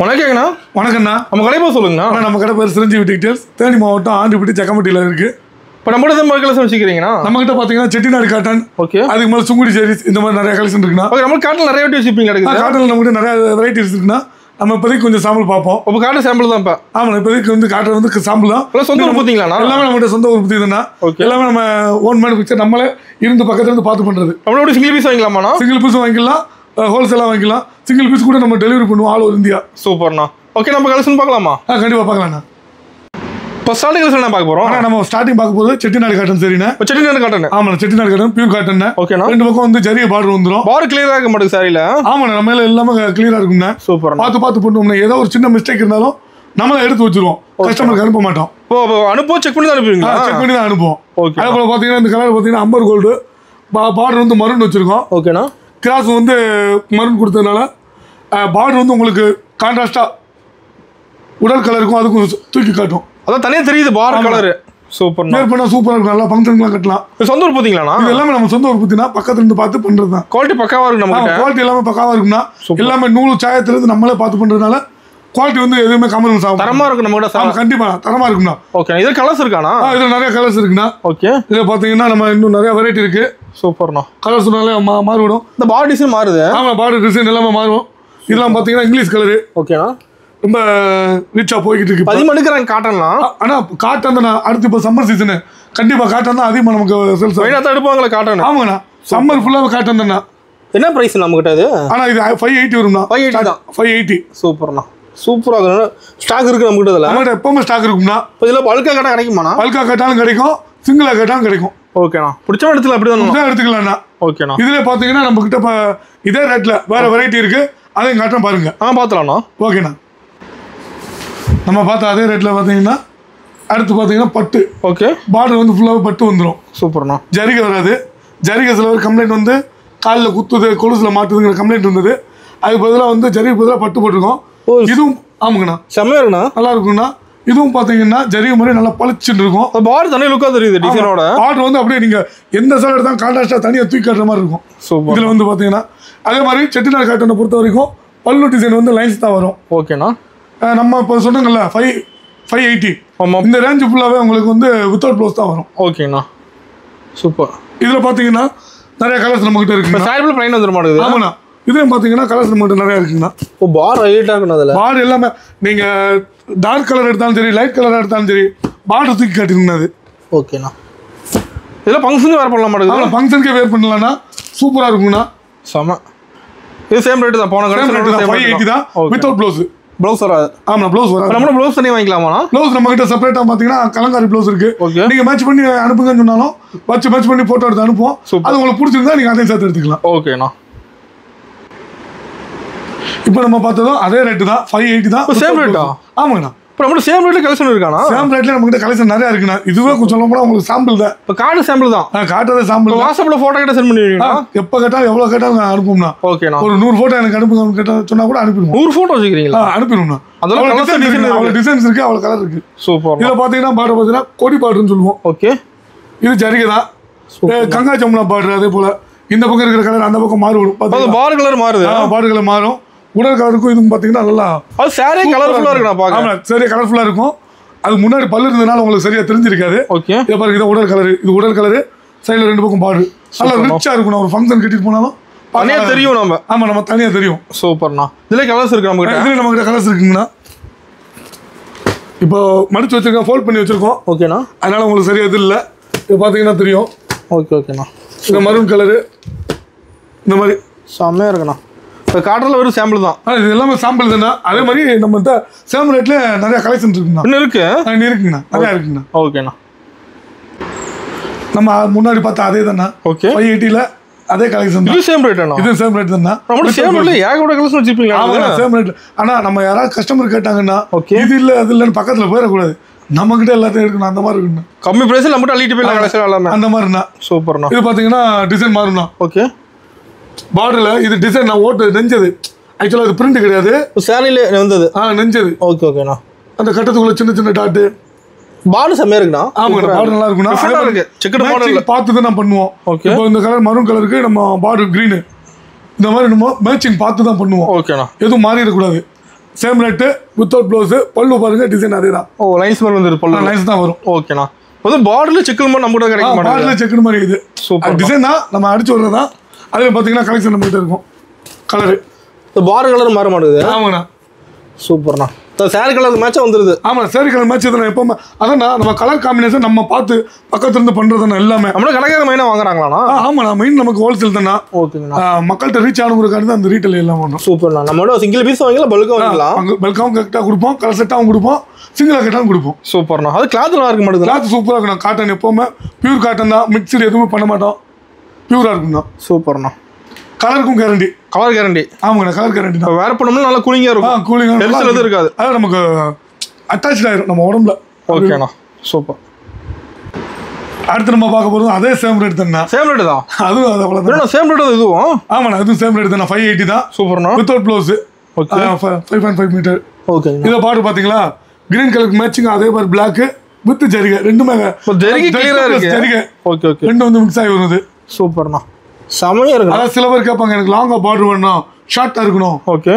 வணக்கங்கண்ணா. வணக்கண்ணா. நம்ம கடை பேர் சொல்லுங்கண்ணா. நம்ம கடை பேர் சிரஞ்சீவி டெக்ஸ்டைல்ஸ், தேனி மாவட்டம் ஆண்டிப்பட்டி சக்கம்பட்டியில் இருக்கு. இப்போ நம்ம கிட்ட கலெக்ஷன் வச்சுக்கிறீங்கன்னா நம்ம கிட்ட பார்த்தீங்கன்னா செட்டிநாடு காட்டன், ஓகே, அதுக்கு மேலே சுங்குடி சாரீஸ், இந்த மாதிரி நிறைய கலெக்ஷன் இருக்குண்ணா. ஓகே, நம்ம காட்டில் நிறைய வெரைட்டி வச்சுப்பீங்க கிடைக்குது. காட்டனில் நம்ம கிட்ட நிறைய வெரைட்டிஸ் இருக்குண்ணா. நம்ம இப்போதைக்கு கொஞ்சம் சாம்பிள் பார்ப்போம். இப்போ காட்டு சாம்பிள் தான். இப்போ ஆமாம், இப்போதைக்கு வந்து காட்டுறது வந்து சாம்பிள் தான். சொந்த உற்பத்திங்களா? எல்லாமே நம்ம கிட்ட சொந்த உற்பத்தி தானே. எல்லாமே நம்ம ஓன் மேனுஃபேக்சர், நம்மளே இருந்து பக்கத்துல இருந்து பார்த்து பண்ணுறது. நம்மளோட சிங்கிள் பீஸ் வாங்கிக்கலாமா? சிங்கிள் பீஸ் வாங்கிக்கலாம், ஹோல்சேலாக வாங்கிக்கலாம். சிங்கிள் பீஸ் கூட நம்ம டெலிவரி பண்ணுவோம் ஆல் ஓவர் இந்தியா. சூப்பர்ண்ணா. ஓகே, நம்ம கலெக்ஷன் பார்க்கலாமா? கண்டிப்பாக பார்க்கலாம்ண்ணா. இப்போ ஸ்டார்டிங் கலெக்ஷன் பார்க்க போகிறோம். நம்ம ஸ்டார்டிங் பார்க்க போகிறது செட்டிநாடு காட்டன். சரிண்ணா, செட்டிநாடு காட்டன். ஆமாம், செட்டிநாடு காட்டன் பியூர் காட்டன். ஓகேண்ணா. ரெண்டு பக்கம் வந்து ஜரிய பார்டர் வந்துடும். பார்டர் கிளியராக இருக்க மாட்டேங்குது சாரியில். ஆமாண்ணா, நம்ம எல்லாமே கிளியராக இருக்கும்ண்ணா. சூப்பர். பார்த்து பண்ணுவோம்னா ஏதோ ஒரு சின்ன மிஸ்டேக் இருந்தாலும் நம்மளை எடுத்து வச்சிருவோம், கஸ்டமருக்கு அனுப்ப மாட்டோம். அனுப்புவோம், செக் பண்ணி தான் அனுப்புவீங்களா? செக் பண்ணி தான் அனுப்புவோம். ஓகே. அதே போல் பார்த்தீங்கன்னா இந்த கலர் பார்த்தீங்கன்னா அம்பர் கோல்டு, பார்டர் வந்து மருன் வச்சிருக்கோம். ஓகேண்ணா. கிராஸ் வந்து மருன் கொடுத்ததுனால பார்டர் வந்து உங்களுக்கு கான்ட்ராஸ்டாக உடல் கலருக்கும் அதுக்கும் தூக்கி காட்டும். அதான் தனியாக தெரியுது பார்டர் கலர். சூப்பர். பண்ணா சூப்பராக இருக்கும். நல்லா ஃபங்க்ஷன்லாம் கட்டலாம். சொந்த உற்பத்திங்களாண்ணா? இது எல்லாமே நம்ம சொந்த உற்பத்தினா, பக்கத்துல இருந்து பார்த்து பண்றது தான். குவாலிட்டி பக்காவாக இருக்கு. நம்ம குவாலிட்டி எல்லாமே பக்காவாக இருக்கும்னா, எல்லாமே நூறு சாயத்திலிருந்து நம்மளே பார்த்து பண்றதுனால குவாலிட்டி வந்து எதுவுமே காம்ப்ரமைஸ் ஆகும். தரமா இருக்கும் நம்ம கிட்ட. கண்டிப்பா தரமா இருக்கும்னா. ஓகே. இது கலர்ஸ் இருக்கானா? இதுல நிறைய கலர்ஸ் இருக்குண்ணா. ஓகே. இதுல பாத்தீங்கன்னா நம்ம இன்னும் நிறைய வெரைட்டி இருக்கு. சூப்பர்ண்ணா. கலர்ஸ்னாலே மாறுபடும். இந்த பார்டர் டிசைன் மாறுது. ஆமா, பார்டர் டிசைன் எல்லாமே மாறும். இதெல்லாம் பாத்தீங்கன்னா இங்கிலீஷ் கலரு. ஓகேண்ணா. ரொம்ப ரிச்சா போய்கிட்டு இருக்கு. அதிகமாக எடுக்கிறாங்க காட்டன்லாம். ஆனா காட்டன் தான் அடுத்து இப்போ சம்மர் சீசனு கண்டிப்பா காட்டன் தான் அதிகமாக நமக்கு சேல்ஸ் தான் எடுப்பாங்களா காட்டன்? ஆமாண்ணா, சம்மர் ஃபுல்லாக காட்டன் தானே. என்ன பிரைஸ் நம்மகிட்ட இது? ஆனா இது 580 வரும்ண்ணா. 580 தான். 580. சூப்பர்ண்ணா. சூப்பராக ஸ்டாக் இருக்கு நம்மகிட்ட. இதில் நம்மகிட்ட எப்பவுமே ஸ்டாக் இருக்கும்ண்ணா. இப்போ இதில் பல்காக கேட்டால் கிடைக்குமாண்ணா? பல்காக கேட்டாலும் கிடைக்கும், சிங்கிளாக கேட்டாலும் கிடைக்கும். ஓகேண்ணா. பிடிச்ச இடத்துல அப்படி தான் எடுத்துக்கலாம்ண்ணா. ஓகேண்ணா. இதில் பார்த்தீங்கன்னா நம்ம கிட்ட இப்போ இதே ரேட்டில் வேற வெரைட்டி இருக்கு, அதையும் காட்டுறேன் பாருங்க. பார்த்துலாம்ண்ணா. ஓகேண்ணா. நம்ம பார்த்த அதே ரேட்டில் பார்த்தீங்கன்னா அடுத்து பார்த்தீங்கன்னா பட்டு. ஓகே. பார்டர் வந்து ஃபுல்லாகவே பட்டு வந்துடும். சூப்பர்ண்ணா. ஜரிகை வராது. ஜரிகை சில ஒரு கம்ப்ளைண்ட் வந்து காலில் குத்துது, கொலுசில் மாட்டுதுங்கிற கம்ப்ளைண்ட் இருந்தது. அதுக்கு பதிலாக வந்து ஜரிகை பதிலாக பட்டு போட்டிருக்கோம். இதுவும் ஆமாங்கண்ணா, செம்மையா இருக்குண்ணா, நல்லா இருக்குண்ணா. இதுவும் பார்த்தீங்கன்னா ஜரிகை மாதிரி நல்லா பளிச்சுட்டு இருக்கும். பார்டர் தனி லுக்காக தெரியுது. டிசைனோட பார்டர் வந்து அப்படியே நீங்கள் எந்த சைடு எடுத்தாலும் கான்ட்ராஸ்டாக தனியாக தூக்கி காட்டுற மாதிரி இருக்கும். சூப்பர். இதில் வந்து பார்த்தீங்கன்னா அதே மாதிரி செட்டிநாடு காட்டனை பொறுத்த வரைக்கும் பல்லு டிசைன் வந்து லைன்ஸ் தான் வரும். ஓகேண்ணா. நம்ம இப்போ சொன்னாங்கல்ல 580, இந்த ரேஞ்சு ஃபுல்லாகவே உங்களுக்கு வந்து வித்தவுட் ப்ளவுஸ் தான் வரும். ஓகேண்ணா. சூப்பர். இதில் பார்த்தீங்கன்னா நிறைய கலர்ஸ் நம்மகிட்ட இருக்குங்க. சாரிபிள் பிளைன் வந்துட மாட்டேங்குது. ஆமாண்ணா, இதுலையும் பார்த்தீங்கன்னா கலர்ஸ் நம்மகிட்ட நிறையா இருக்குங்கண்ணா. பார் ஹைட்டாக இருக்குண்ணா. அதில் பார் எல்லாமே நீங்கள் டார்க் கலர் எடுத்தாலும் சரி, லைட் கலராக எடுத்தாலும் சரி, பார்டர் தூக்கி காட்டிருங்கண்ணா. அது ஓகேண்ணா. இதெல்லாம் ஃபங்க்ஷனுக்கு வேர் பண்ணலாம் மாட்டேங்குது. ஃபங்க்ஷனுக்கே வேர் பண்ணலாம்ண்ணா, சூப்பராக இருக்குங்கண்ணா. செம. இது சேம் ரேட்டு தான். போன கடை 580 தான் வித்தவுட் ப்ளவுஸ். ப்ளவுஸ் வராது. ஆமாம், ப்ளவுஸ் வராது. நம்ம ப்ளவுஸ் தனியாக வாங்கிக்கலாமா? ப்ளவுஸ் நம்ம கிட்ட செப்பரேட்டாக பார்த்தீங்கன்னா கலங்காரி ப்ளவுஸ் இருக்கு. நீங்கள் மேட்ச் பண்ணி அனுப்புங்கன்னு சொன்னாலும் மேட்ச் பண்ணி ஃபோட்டோ எடுத்து அனுப்புவோம். அது உங்களுக்கு பிடிச்சிருந்தா நீங்கள் அதையும் சேர்த்து எடுத்துக்கலாம். ஓகேண்ணா. இப்போ நம்ம பார்த்ததும் அதே ரேட்டு தான், 580 தான். சேம் ரேட்டா? ஆமாங்கண்ணா. இப்போ நம்மளுக்கு சேம் ரேட்டில் கலெக்ஷன் இருக்காண்ணா? சேம் ரேட்டில் நம்மகிட்ட கலெக்ஷன் நிறையா இருக்குண்ணா. இதுவே கொஞ்சம் சொல்ல போனால் உங்களுக்கு சாம்பிள் தான். இப்போ கார்டு சாம்பிள் தான். காட்டுறதே சாம்பிள். வாட்ஸ்அப்பில் ஃபோட்டோ கிட்ட சென்ட் பண்ணுவீங்களா? எப்போ கேட்டாலும் எவ்வளோ கேட்டாலும் அனுப்புவோம்ண்ணா. ஓகேண்ணா. ஒரு 100 ஃபோட்டோ எனக்கு அனுப்புங்க கேட்டால் சொன்னால் கூட அனுப்பிடுவோம். 100 ஃபோட்டோ வச்சுக்கிறீங்களா? அனுப்பிடுவோம்ண்ணா. அதெல்லாம் அவ்வளோ டிசைன்ஸ் இருக்குது, அவ்வளோ கலர் இருக்குது. சூப்பர். இதில் பார்த்தீங்கன்னா பார்டர் பார்த்தீங்கன்னா கொடி பார்டர்னு சொல்லுவோம். ஓகே. இது ஜரிகை தான். கங்கா ஜமுனா பார்டர். அதே போல் இந்த பக்கம் இருக்கிற கலர் அந்த பக்கம் மாறுபடும். பார்டர் கலர் மாறுது. பார்டர் கலர் மாறும். உடல் கலருக்கும் இதுவும் பார்த்தீங்கன்னா நல்லா அது சாரே கலர்ஃபுல்லாக இருக்குண்ணா. பார்க்க ஆமாம், சரியா கலர்ஃபுல்லாக இருக்கும். அது முன்னாடி பல்லு இருந்ததுனால உங்களுக்கு சரியா தெரிஞ்சிருக்காது. ஓகே. இதை பாருங்க, இதான் உடல் கலரு. இது உடல் கலரு. சைடில் ரெண்டு பக்கம் பார்டர் நல்லா ரிச்சாக இருக்கும். ஒரு ஃபங்க்ஷன் கட்டிட்டு போனாலும் தனியாக தெரியும். நம்ம ஆமாம், நம்ம தனியாக தெரியும். சூப்பர்ண்ணா. இதில் கலர்ஸ் இருக்கு நம்ம கிட்ட. இதில் நம்மகிட்ட கலர்ஸ் இருக்குங்கண்ணா. இப்போ மடிச்சு வச்சிருக்கோம், ஃபோல்ட் பண்ணி வச்சிருக்கோம். ஓகேண்ணா. அதனால உங்களுக்கு சரியா இது இல்லை. இப்போ பார்த்தீங்கன்னா தெரியும். ஓகேண்ணா. இந்த மரூன் கலரு இந்த மாதிரி செம்மையாக இருக்குண்ணா. இப்போ காட்டரில் வெறும் சாம்பிள் தான். இது எல்லாமே சாம்பிள் தானே. அதே மாதிரி நம்ம சேம் ரேட்ல நிறைய கலெக்ஷன் இருக்குண்ணா. இன்னும் இருக்குங்கண்ணா, நிறையா இருக்குங்கண்ணா. ஓகேண்ணா. நம்ம முன்னாடி பார்த்தா அதே தானே. ஓகே. 580ல அதே கலெக்ஷன் தான். இது சேம் ரேட் தானே. இது சேம் ரேட் தானே. நம்ம சேம் ரேட்ல ஏகப்பட்ட கலெக்ஷன் வச்சிருப்பீங்க. ஆமாம், சேம் ரேட்ல. ஆனால் நம்ம யாராவது கஸ்டமர் கேட்டாங்கன்னா இது இல்லை அது இல்லைன்னு பக்கத்தில் போயிடக்கூடாது. நம்ம கிட்ட எல்லாத்தையும் இருக்கணும். அந்த மாதிரி இருக்குண்ணா. கம்மி பிரைஸில் நம்மகிட்ட அள்ளிட்டு போயிடலாம் கலெக்ஷன் எல்லாமே. அந்த மாதிரிண்ணா. சூப்பர்ண்ணா. இது பார்த்தீங்கன்னா டிசைன் மாறும்ண்ணா. ஓகே. பார்டரில் இது டிசைன் நான் ஓட்டு நெஞ்சது. ஆக்சுவலாக அது பிரிண்ட் கிடையாது, சேரீல வந்தது. நெஞ்சது. ஓகேண்ணா. அந்த கட்டத்துக்குள்ள சின்ன சின்ன டாட்டு பார்டர் செம்மையா இருக்குண்ணா. ஆமாங்கண்ணா, பார்டர் நல்லா இருக்குண்ணா. செக்கட் பார்டர் பார்த்து தான் நம்ம பண்ணுவோம். இப்போ இந்த கலர் மரூன் கலருக்கு நம்ம பார்டர் கிரீனு இந்த மாதிரி நம்ம மேட்சிங் பார்த்து தான் பண்ணுவோம். ஓகேண்ணா. எதுவும் மாறிடக்கூடாது. Same rate without blouse. பல்லு பாருங்க டிசைன் அதே தான். ஓ லைன்ஸ் மாதிரி வந்துருது பல்லு. லைன்ஸ் தான் வரும். ஓகேண்ணா. வந்து பார்டர்ல செக்குல் மாதிரி நம்ம கூட கிடைக்க மாட்டேங்குது. பார்டர்ல செக்குல் மாதிரி இது சூப்பர். டிசைன் தான் நம்ம அடிச்சு விடுறது தான். அதில் பார்த்தீங்கன்னா கலெக்ஷன் நம்ம கிட்ட இருக்கும். கலரு பார்டர் கலர் மாற மாட்டேங்குது. ஆமாண்ணா. சூப்பர்ண்ணா. சாரி கலர் மேட்சாக வந்துருது. ஆமாம் சாரி கலர் மேட்ச் தான் எப்போ அதான் நம்ம கலர் காம்பினேஷன் நம்ம பார்த்து பக்கத்துல இருந்து பண்றதுண்ணா எல்லாமே. நம்ம கடைக்கார மெயினாக வாங்குறாங்களாண்ணா? ஆமாண்ணா மெயின் நமக்கு ஹோல்சேல் தானே. ஓகேங்கண்ணா. மக்கள்கிட்ட ரீச் ஆகணுங்கிறக்காண்டி தான் அந்த ரீட்டைல் எல்லாம் பண்ணுறோம். சூப்பர்ண்ணா. நம்மளோட சிங்கிள் பீஸ் வாங்கிக்கலாம் பல்காக வாங்கலாம். பல்காவும் கரெக்டாக கொடுப்போம், கலர் செட்டாகவும் கொடுப்போம், சிங்கிளாக கட்டாகவும் கொடுப்போம். சூப்பர்ண்ணா. அது கிளாத் நல்லா இருக்க மாட்டேங்குது. கிளாத் சூப்பராக இருக்கணும். காட்டன் எப்போவுமே பியூர் காட்டன் தான். மிக்சர் எதுவுமே பண்ண மாட்டோம். பியூராக இருக்கும்ண்ணா. சூப்பர்ண்ணா. கலருக்கும் கேரண்டி. Colour guarantee. ஆமாங்கண்ணா கலர் கேரண்டி தான். வேற பண்ணோம்னா நல்லா கூலிங்காக இருக்கும். கூலிங்காக எதுவும் இருக்காது. அது நமக்கு அட்டாச் ஆயிரும் நம்ம உடம்புல. ஓகேண்ணா. சூப்பர். அடுத்து நம்ம பார்க்க போகிறது அதே சேம் ரேட் தானே. சேம் ரேட் தான். அதுவும் அது அவ்வளோதான். சேம் ரேட் இதுவும். ஆமாண்ணா அதுவும் சேம் ரேட் தானே. 580 தான். சூப்பர்ண்ணா. Without blouse. Okay. 5.5 meter. Okay. இதை பாட்டு பார்த்தீங்களா கிரீன் கலருக்கு மேட்சிங் அதே மாதிரி பிளாக் வித் ஜரிகை ரெண்டுமே. ஜரிகை கிளியரா இருக்கு. ஜரிகை. Okay okay. ரெண்டு வந்து மிக்ஸ் ஆகி வருது. சூப்பர்ண்ணா. செமையா இருக்கு. அதான் சில பேர் கேட்பாங்க எனக்கு லாங்கா பார்டர் வேணும், ஷார்ட்டா இருக்கணும். ஓகே.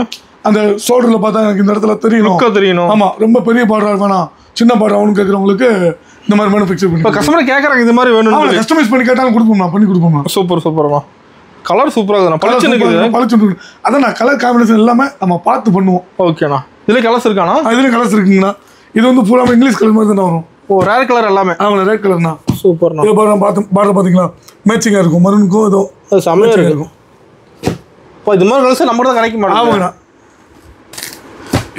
அந்த ஷோல்டர்ல பார்த்தா எனக்கு இந்த இடத்துல தெரியணும். ஆமா ரொம்ப பெரிய பார்டரா வேணாம், சின்ன பார்டர் அவனு கேட்கறவங்களுக்கு இந்த மாதிரி மேனுஃபேக்சர் பண்ணி. இப்போ கஸ்டமர் கேட்கறாங்க இந்த மாதிரி வேணும். கஸ்டமைஸ் பண்ணி கேட்டாலும் கொடுப்போம்னா பண்ணி கொடுப்போம்னா. சூப்பர்ண்ணா. கலர் சூப்பரா இருக்குண்ணா. பளிச்சுன்னு அதான் கலர் காம்பினேஷன் எல்லாமே நம்ம பார்த்து பண்ணுவோம். ஓகேண்ணா. இதுல கலர்ஸ் இருக்காண்ணா? இதுல கலர்ஸ் இருக்குங்கண்ணா. இது வந்து ஃபுல்லாக இங்கிலீஷ் கலர் மாதிரி தானே வரும். ஓ ரேர் கலர் எல்லாமே. ஆமாம் ரேட் கலர்ண்ணா. சூப்பர்ண்ணா. இது பாருங்க பார்டர் பார்த்தீங்களா மேட்சிங்காக இருக்கும். மருனுக்கும் ஏதோ செம்மையாக இருக்கும். இப்போ இது மாதிரி கலர்ஸ் நம்ம தான் கிடைக்க மாட்டோம். ஆமாங்கண்ணா.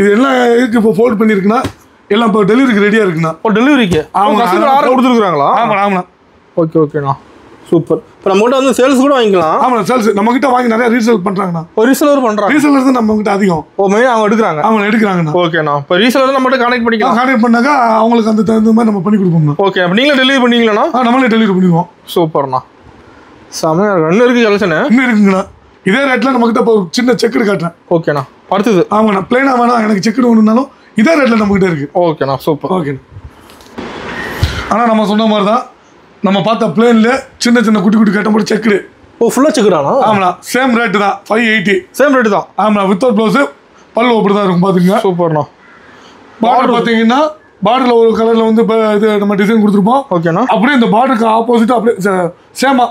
இது எல்லாம் இதுக்கு இப்போ ஃபோல்ட் பண்ணியிருக்குன்னா எல்லாம் இப்போ டெலிவரிக்கு ரெடியாக இருக்குண்ணா. இப்போ டெலிவரிக்கு அவங்க ஆர்டர் கொடுத்துருக்காங்களா? ஆமாண்ணா. ஓகே ஓகேண்ணா. சூப்பர். இப்போ நம்மகிட்ட வந்து சேல்ஸ் கூட வாங்கிக்கலாம். ஆமாம் சேல்ஸ் நம்மகிட்ட வாங்கி நிறைய ரீசேல் பண்ணுறாங்கண்ணா. ஒரு ரீசேலர் பண்ணுறாங்க. ரீசேலர் தான் நம்மகிட்ட அதிகம். ஓ மெயினாக அவங்க எடுக்கிறாங்க. அவங்க எடுக்கிறாங்கண்ணா. ஓகேண்ணா. இப்போ ரீசேலர் நம்மகிட்ட கான்டெக்ட் பண்ணிக்கலாம். கான்டெக்ட் பண்ணாக்கா அவங்களுக்கு அந்த தகுந்த மாதிரி நம்ம பண்ணி கொடுப்போம்ண்ணா. ஓகே. அப்போ நீங்களே டெலிவரி பண்ணீங்களாண்ணா? நம்மளே டெலிவரி பண்ணிடுவோம். சூப்பர்ண்ணா. செமையாக இருக்கு. இன்னும் இருக்குது கலெக்ஷனு. இன்னும் இருக்குங்கண்ணா. இதே ரேட்டில் நம்மகிட்ட இப்போ சின்ன செக்குடு காட்டுறேன். ஓகேண்ணா. அடுத்தது. ஆமாண்ணா பிளைனாக வேணாம் எனக்கு செக்குடு ஒன்றுனாலும் இதே ரேட்டில் நம்மகிட்ட இருக்குது. ஓகேண்ணா. சூப்பர். ஓகேண்ணா. ஆனால் நம்ம சொன்ன மாதிரி தான் நம்ம பார்த்த பிளேனில் சின்ன சின்ன குட்டி குட்டி கட்ட போட்டு செக்குடு. ஓ ஃபுல்லாக செக்குடாண்ணா? ஆமாண்ணா சேம் ரேட்டு தான். 580. சேம் ரேட்டு தான். ஆமாண்ணா வித்தவுட் ப்ளவுஸு பல்லு அப்படி தான் இருக்கும் பார்த்துங்க. சூப்பர்ண்ணா. பார்டர் பார்த்தீங்கன்னா பார்டரில் ஒரு கலரில் வந்து இப்போ இது நம்ம டிசைன் கொடுத்துருப்போம். ஓகேண்ணா. அப்படியே இந்த பார்டருக்கு ஆப்போசிட்டாக அப்படியே சேமாக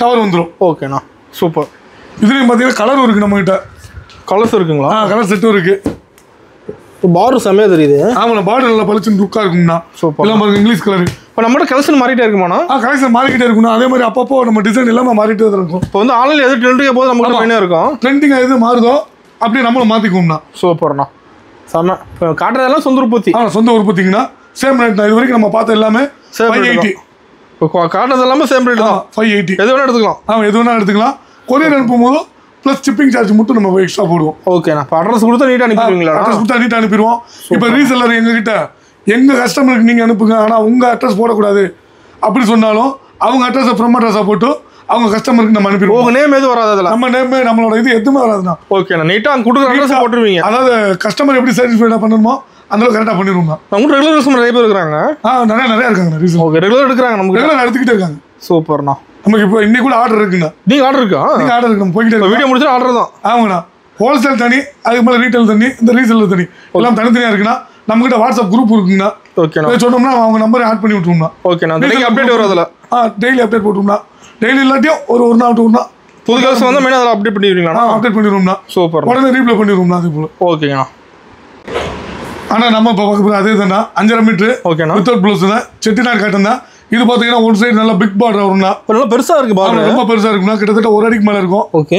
டவர் வந்துடும். ஓகேண்ணா. சூப்பர். இதுலேயும் பார்த்தீங்கன்னா கலரும் இருக்குது நம்மகிட்ட. கலர்ஸ் இருக்குங்களா? கலர் செட்டும் இருக்குது. இப்போ பார்டர் செம்மையாக தெரியுது. ஆமாண்ணா பார்டர் நல்லா பளிச்சுன்னு லுக்காக இருக்குங்கண்ணா. சூப்பர். எல்லாம் பாருங்க இங்கிலீஷ் கலர். இப்போ நம்மகிட்ட கலெக்ஷன் மாறிட்டே இருக்குமாண்ணா? கலெக்ஷன் மாறிக்கிட்டே இருக்குண்ணா. அதே மாதிரி அப்பப்போ நம்ம டிசைன் எல்லாமே மாறிட்டே தான் இருக்கும். இப்போ வந்து ஆன்லைனில் எது ட்ரெண்டிங்காக போது நமக்கு மெயினாக இருக்கும். ட்ரெண்டிங்காக எது மாறுதோ அப்படியே நம்மளும் மாற்றிக்குவோம்ண்ணா. சூப்பர்ண்ணா. செம்ம. இப்போ காட்டுறதெல்லாம் சொந்த உற்பத்தி. சொந்த உற்பத்திங்கண்ணா. சேம் ரேட் தான். இது வரைக்கும் நம்ம பார்த்த எல்லாமே 580. இப்போ காட்டுறது எல்லாமே சேம் ரேட் தான். 580. எது வேணால் எடுத்துக்கலாம். எது வேணால் எடுத்துக்கலாம். கொரியர் அனுப்பும்போது ப்ளஸ் ஷிப்பிங் சார்ஜ் மட்டும் நம்ம எக்ஸ்ட்ரா போடுவோம். ஓகேண்ணா. இப்போ அட்ரஸ் கொடுத்தா நீட்டாக அனுப்பிடுவீங்களா? அட்ரஸ் கொடுத்தா நீட்டாக அனுப்பிடுவோம். இப்போ ரீசெல்லர் எங்ககிட்ட எங்கள் கஸ்டமருக்கு நீங்கள் அனுப்புங்க, ஆனால் உங்கள் அட்ரஸ் போடக்கூடாது அப்படி சொன்னாலும் அவங்க அட்ரஸை ஃப்ரம் அட்ரஸாக போட்டு அவங்க கஸ்டமருக்கு நம்ம அனுப்பிடுவோம். உங்கள் நேம் எதுவும் வராது அதில்? நம்ம நேம் நம்மளோட இது எதுவுமே வராதுண்ணா. ஓகேண்ணா. நீட்டாக அங்கே கொடுக்குற அட்ரஸ் போட்டுருவீங்க. அதாவது கஸ்டமர் எப்படி சாட்டிஸ்ஃபைடாக பண்ணணுமோ அந்த கரெக்டாக பண்ணிடுவோம். நம்ம ரெகுலர் கஸ்டமர் நிறைய பேர் இருக்கிறாங்க. நிறைய இருக்காங்க. Reason okay. ரெகுலர் எடுக்கிறாங்க. நமக்கு ரெகுலர் எடுத்துக்கிட்டே இருக்காங்க. சூப்பர்ண்ணா. நமக்கு இப்போ இன்னைக்கு கூட ஆர்டர் இருக்குண்ணா. நீங்கள் ஆர்டர் இருக்கா? நீங்கள் ஆர்டர் இருக்கு. நம்ம போய்கிட்டே வீடியோ முடிச்சா ஆர்டர் தான். ஆமாண்ணா. ஹோல்சேல் தனி, அதுக்கு மேலே ரீட்டைல் தனி, இந்த ரீசேலர் தனி, எல்லாம் தனித்தனியாக இருக்குண்ணா. நம்மகிட்ட வாட்ஸ்அப் குரூப் இருக்குங்கண்ணா. ஓகேண்ணா. சொன்னோம்னா அவங்க நம்பரை ஆட் பண்ணி விட்டுருவோம்ண்ணா. ஓகேண்ணா. டெய்லி அப்டேட் வரும் அதில். Daily update போட்டுருவோம்ண்ணா. டெய்லி இல்லாட்டியும் ஒரு நாள் விட்டுருவோம்ண்ணா. புது கலர்ஸ் வந்து மெயினாக அதில் அப்டேட் பண்ணிடுவீங்களா? அப்டேட் பண்ணிடுவோம்ண்ணா. சூப்பர். உடனே ரீப்ளை பண்ணிடுவோம்ண்ணா. அதே போல். ஓகேண்ணா. ஆனால் நம்ம இப்போ பார்க்க அதே தானே 5.5 மீட்ரு. ஓகேண்ணா. வித்தவுட் ப்ளவுஸ் தான். செட்டிநாடு காட்டன் தான். இது பார்த்தீங்கன்னா ஒரு சைடு நல்லா பிக் பார்டர் வரும்ண்ணா. நல்லா பெருசாக இருக்குது பார்டர். ரொம்ப பெருசாக இருக்கும்ண்ணா. கிட்டத்தட்ட 1 அடிக்கு மேலே இருக்கும். ஓகே.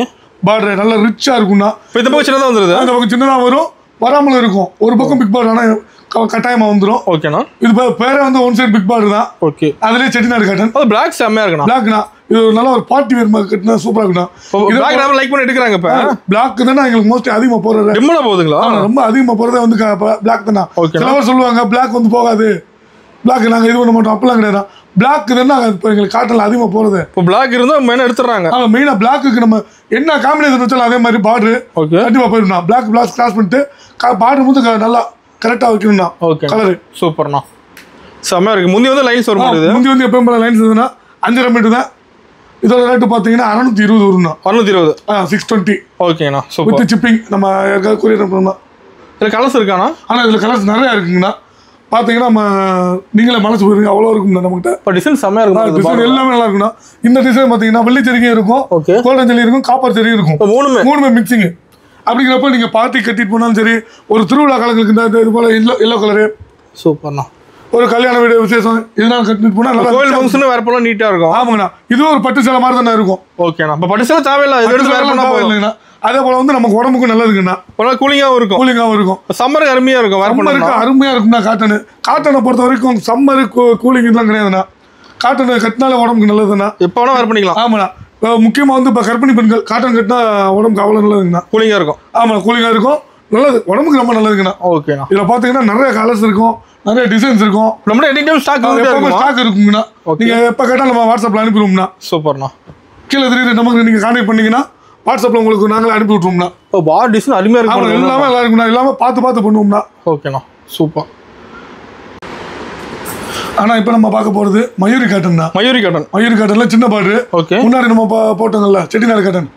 பார்டர் நல்லா ரிச்சாக இருக்கும்ண்ணா. இப்போ இந்த பக்கம் சின்னதாக வந்துடுது. அந்த பக்கம் சின்னதாக வரும், வராமலும் இருக்கும். ஒரு பக்கம் பிக் பார்டர் ஆனால் கட்டாயமாக வந்துடும். ஓகேண்ணா. இது பேரே வந்து ஒன் சைடு பிக் பார்டர் தான். ஓகே. அதுலேயே செட்டிநாடு காட்டன். அது பிளாக் செம்மையாக இருக்குண்ணா. பிளாக்ண்ணா. இது நல்லா ஒரு பார்ட்டி வேர் மாதிரி கட்டினா சூப்பராக இருக்குண்ணா. இது பிளாக் லைக் பண்ணி எடுக்கிறாங்க. இப்போ பிளாக் தானே எங்களுக்கு மோஸ்ட்லி அதிகமாக போகிறது. டிம்மில் போகுதுங்களா? ரொம்ப அதிகமாக போகிறதே வந்து பிளாக் தானே. ஓகே. சிலவர் சொல்லுவாங்க பிளாக் வந்து போகாது, பிளாக் நாங்கள் இது பண்ண மாட்டோம். அப்பெல்லாம் கிடையாது. பிளாக் தானே இப்போ எங்களுக்கு காட்டனில் அதிகமாக போகிறது. இப்போ பிளாக் இருந்தால் மெயினாக எடுத்துடுறாங்க. மெயினாக பிளாக்கு நம்ம என்ன காம்பினேஷன் வச்சாலும் அதே மாதிரி பார்டரு கண்டிப்பாக போயிடும்ண்ணா. பிளாக் கிராஸ் பண்ணிட்டு பார்டர் வந்து நல்லா கரெக்டாக வைக்கணும்ண்ணா. ஓகே. கலரு சூப்பர்ண்ணா. செம்மையாக இருக்குது. முந்தி வந்து லைன்ஸ் வரும். முந்தி வந்து எப்போ லைன்ஸ் இருந்ததுன்னா 5.5 மீட்டர் தான். இதோட ரேட்டு பார்த்தீங்கன்னா 620 வரும்ண்ணா. 620. 620. ஓகேண்ணா. சூப்பர். வித் சிப்பிங் நம்ம யாருக்காவது கொரியர் அனுப்பணும்னா இதில் கலர்ஸ் இருக்காண்ணா? ஆனால் இதில் கலர்ஸ் நிறையா இருக்குங்கண்ணா. பார்த்தீங்கன்னா நம்ம நீங்களே மனசு போயிருங்க, அவ்வளோ இருக்குங்கண்ணா நம்மகிட்ட. இப்போ டிசைன் செம்மையாக இருக்கும். டிசைன் எல்லாமே நல்லா இருக்குண்ணா. இந்த டிசைன் பார்த்தீங்கன்னா வெள்ளி ஜரிகையும் இருக்கும், கோல்டன் ஜரி இருக்கும், காப்பர் ஜரியும் இருக்கும். மூணுமே மிக்சிங்கு. அப்படிங்கிறப்ப நீங்கள் பார்ட்டி கட்டிட்டு போனாலும் சரி, ஒரு திருவிழா காலங்களுக்கு இந்த இது போல் எல்லோ கலரு சூப்பர்ண்ணா. ஒரு கல்யாண வீடு விசேஷம் இதெல்லாம் கட்டிட்டு போனால் நல்லா கோயில் ஃபங்க்ஷன் வேறு போல நீட்டாக இருக்கும். ஆமாங்கண்ணா. இதுவும் ஒரு பட்டு சேலை மாதிரி தானே இருக்கும். ஓகேண்ணா. இப்போ பட்டு சேலை தேவையில்லை, இல்லைங்கண்ணா. அதே போல் வந்து நமக்கு உடம்புக்கும் நல்லதுங்கண்ணா. கூலிங்காகவும் இருக்கும். சம்மருக்கு அருமையாக இருக்கும். சம்மருக்கு அருமையாக இருக்கும்ண்ணா. காட்டனை பொறுத்த வரைக்கும் சம்மருக்கு கூலிங்லாம் கிடையாதுண்ணா. காட்டனை கட்டினாலே உடம்புக்கு நல்லதுண்ணா. எப்போ வேணால் வேர் பண்ணிக்கலாம். ஆமாண்ணா. முக்கியமாக வந்து இப்போ கர்ப்பிணி பெண்கள் காட்டன் கட்டினா உடம்புக்கு அவ்வளோ நல்லதுங்கண்ணா. கூலிங்காக இருக்கும். ஆமாம், கூலிங்காக இருக்கும், நல்லது, உடம்புக்கு ரொம்ப நல்லதுங்கண்ணா. ஓகேண்ணா. இதில் பார்த்தீங்கன்னா நிறைய கலர்ஸ் இருக்கும், நிறைய டிசைன்ஸ் இருக்கும். நம்ம எனி டைம் ஸ்டாக் இருக்குங்கண்ணா. நீங்கள் எப்போ கேட்டால் நம்ம வாட்ஸ்அப்பில் அனுப்பிடுவோம்ண்ணா. சூப்பர்ண்ணா. கீழே தெரியுற நம்பருக்கு நீங்கள் கான்டாக்ட் பண்ணிங்கன்னா வாட்ஸ்அப்பில் உங்களுக்கு நாங்களே அனுப்பி விட்ருவோம்ண்ணா. இப்போ பார் டிசைன் அருமையாக இருக்கும். எல்லாமே நல்லா இருக்குண்ணா. எல்லாமே பார்த்து பண்ணுவோம்ண்ணா. ஓகேண்ணா. சூப்பர். ஆனால் இப்போ நம்ம பார்க்க போகிறது மயூரி காட்டன்ண்ணா. மயூரி காட்டனில் சின்ன பாடு. ஓகே. முன்னாடி நம்ம போட்டோங்கல்ல செட்டிநாடு காட்டன்,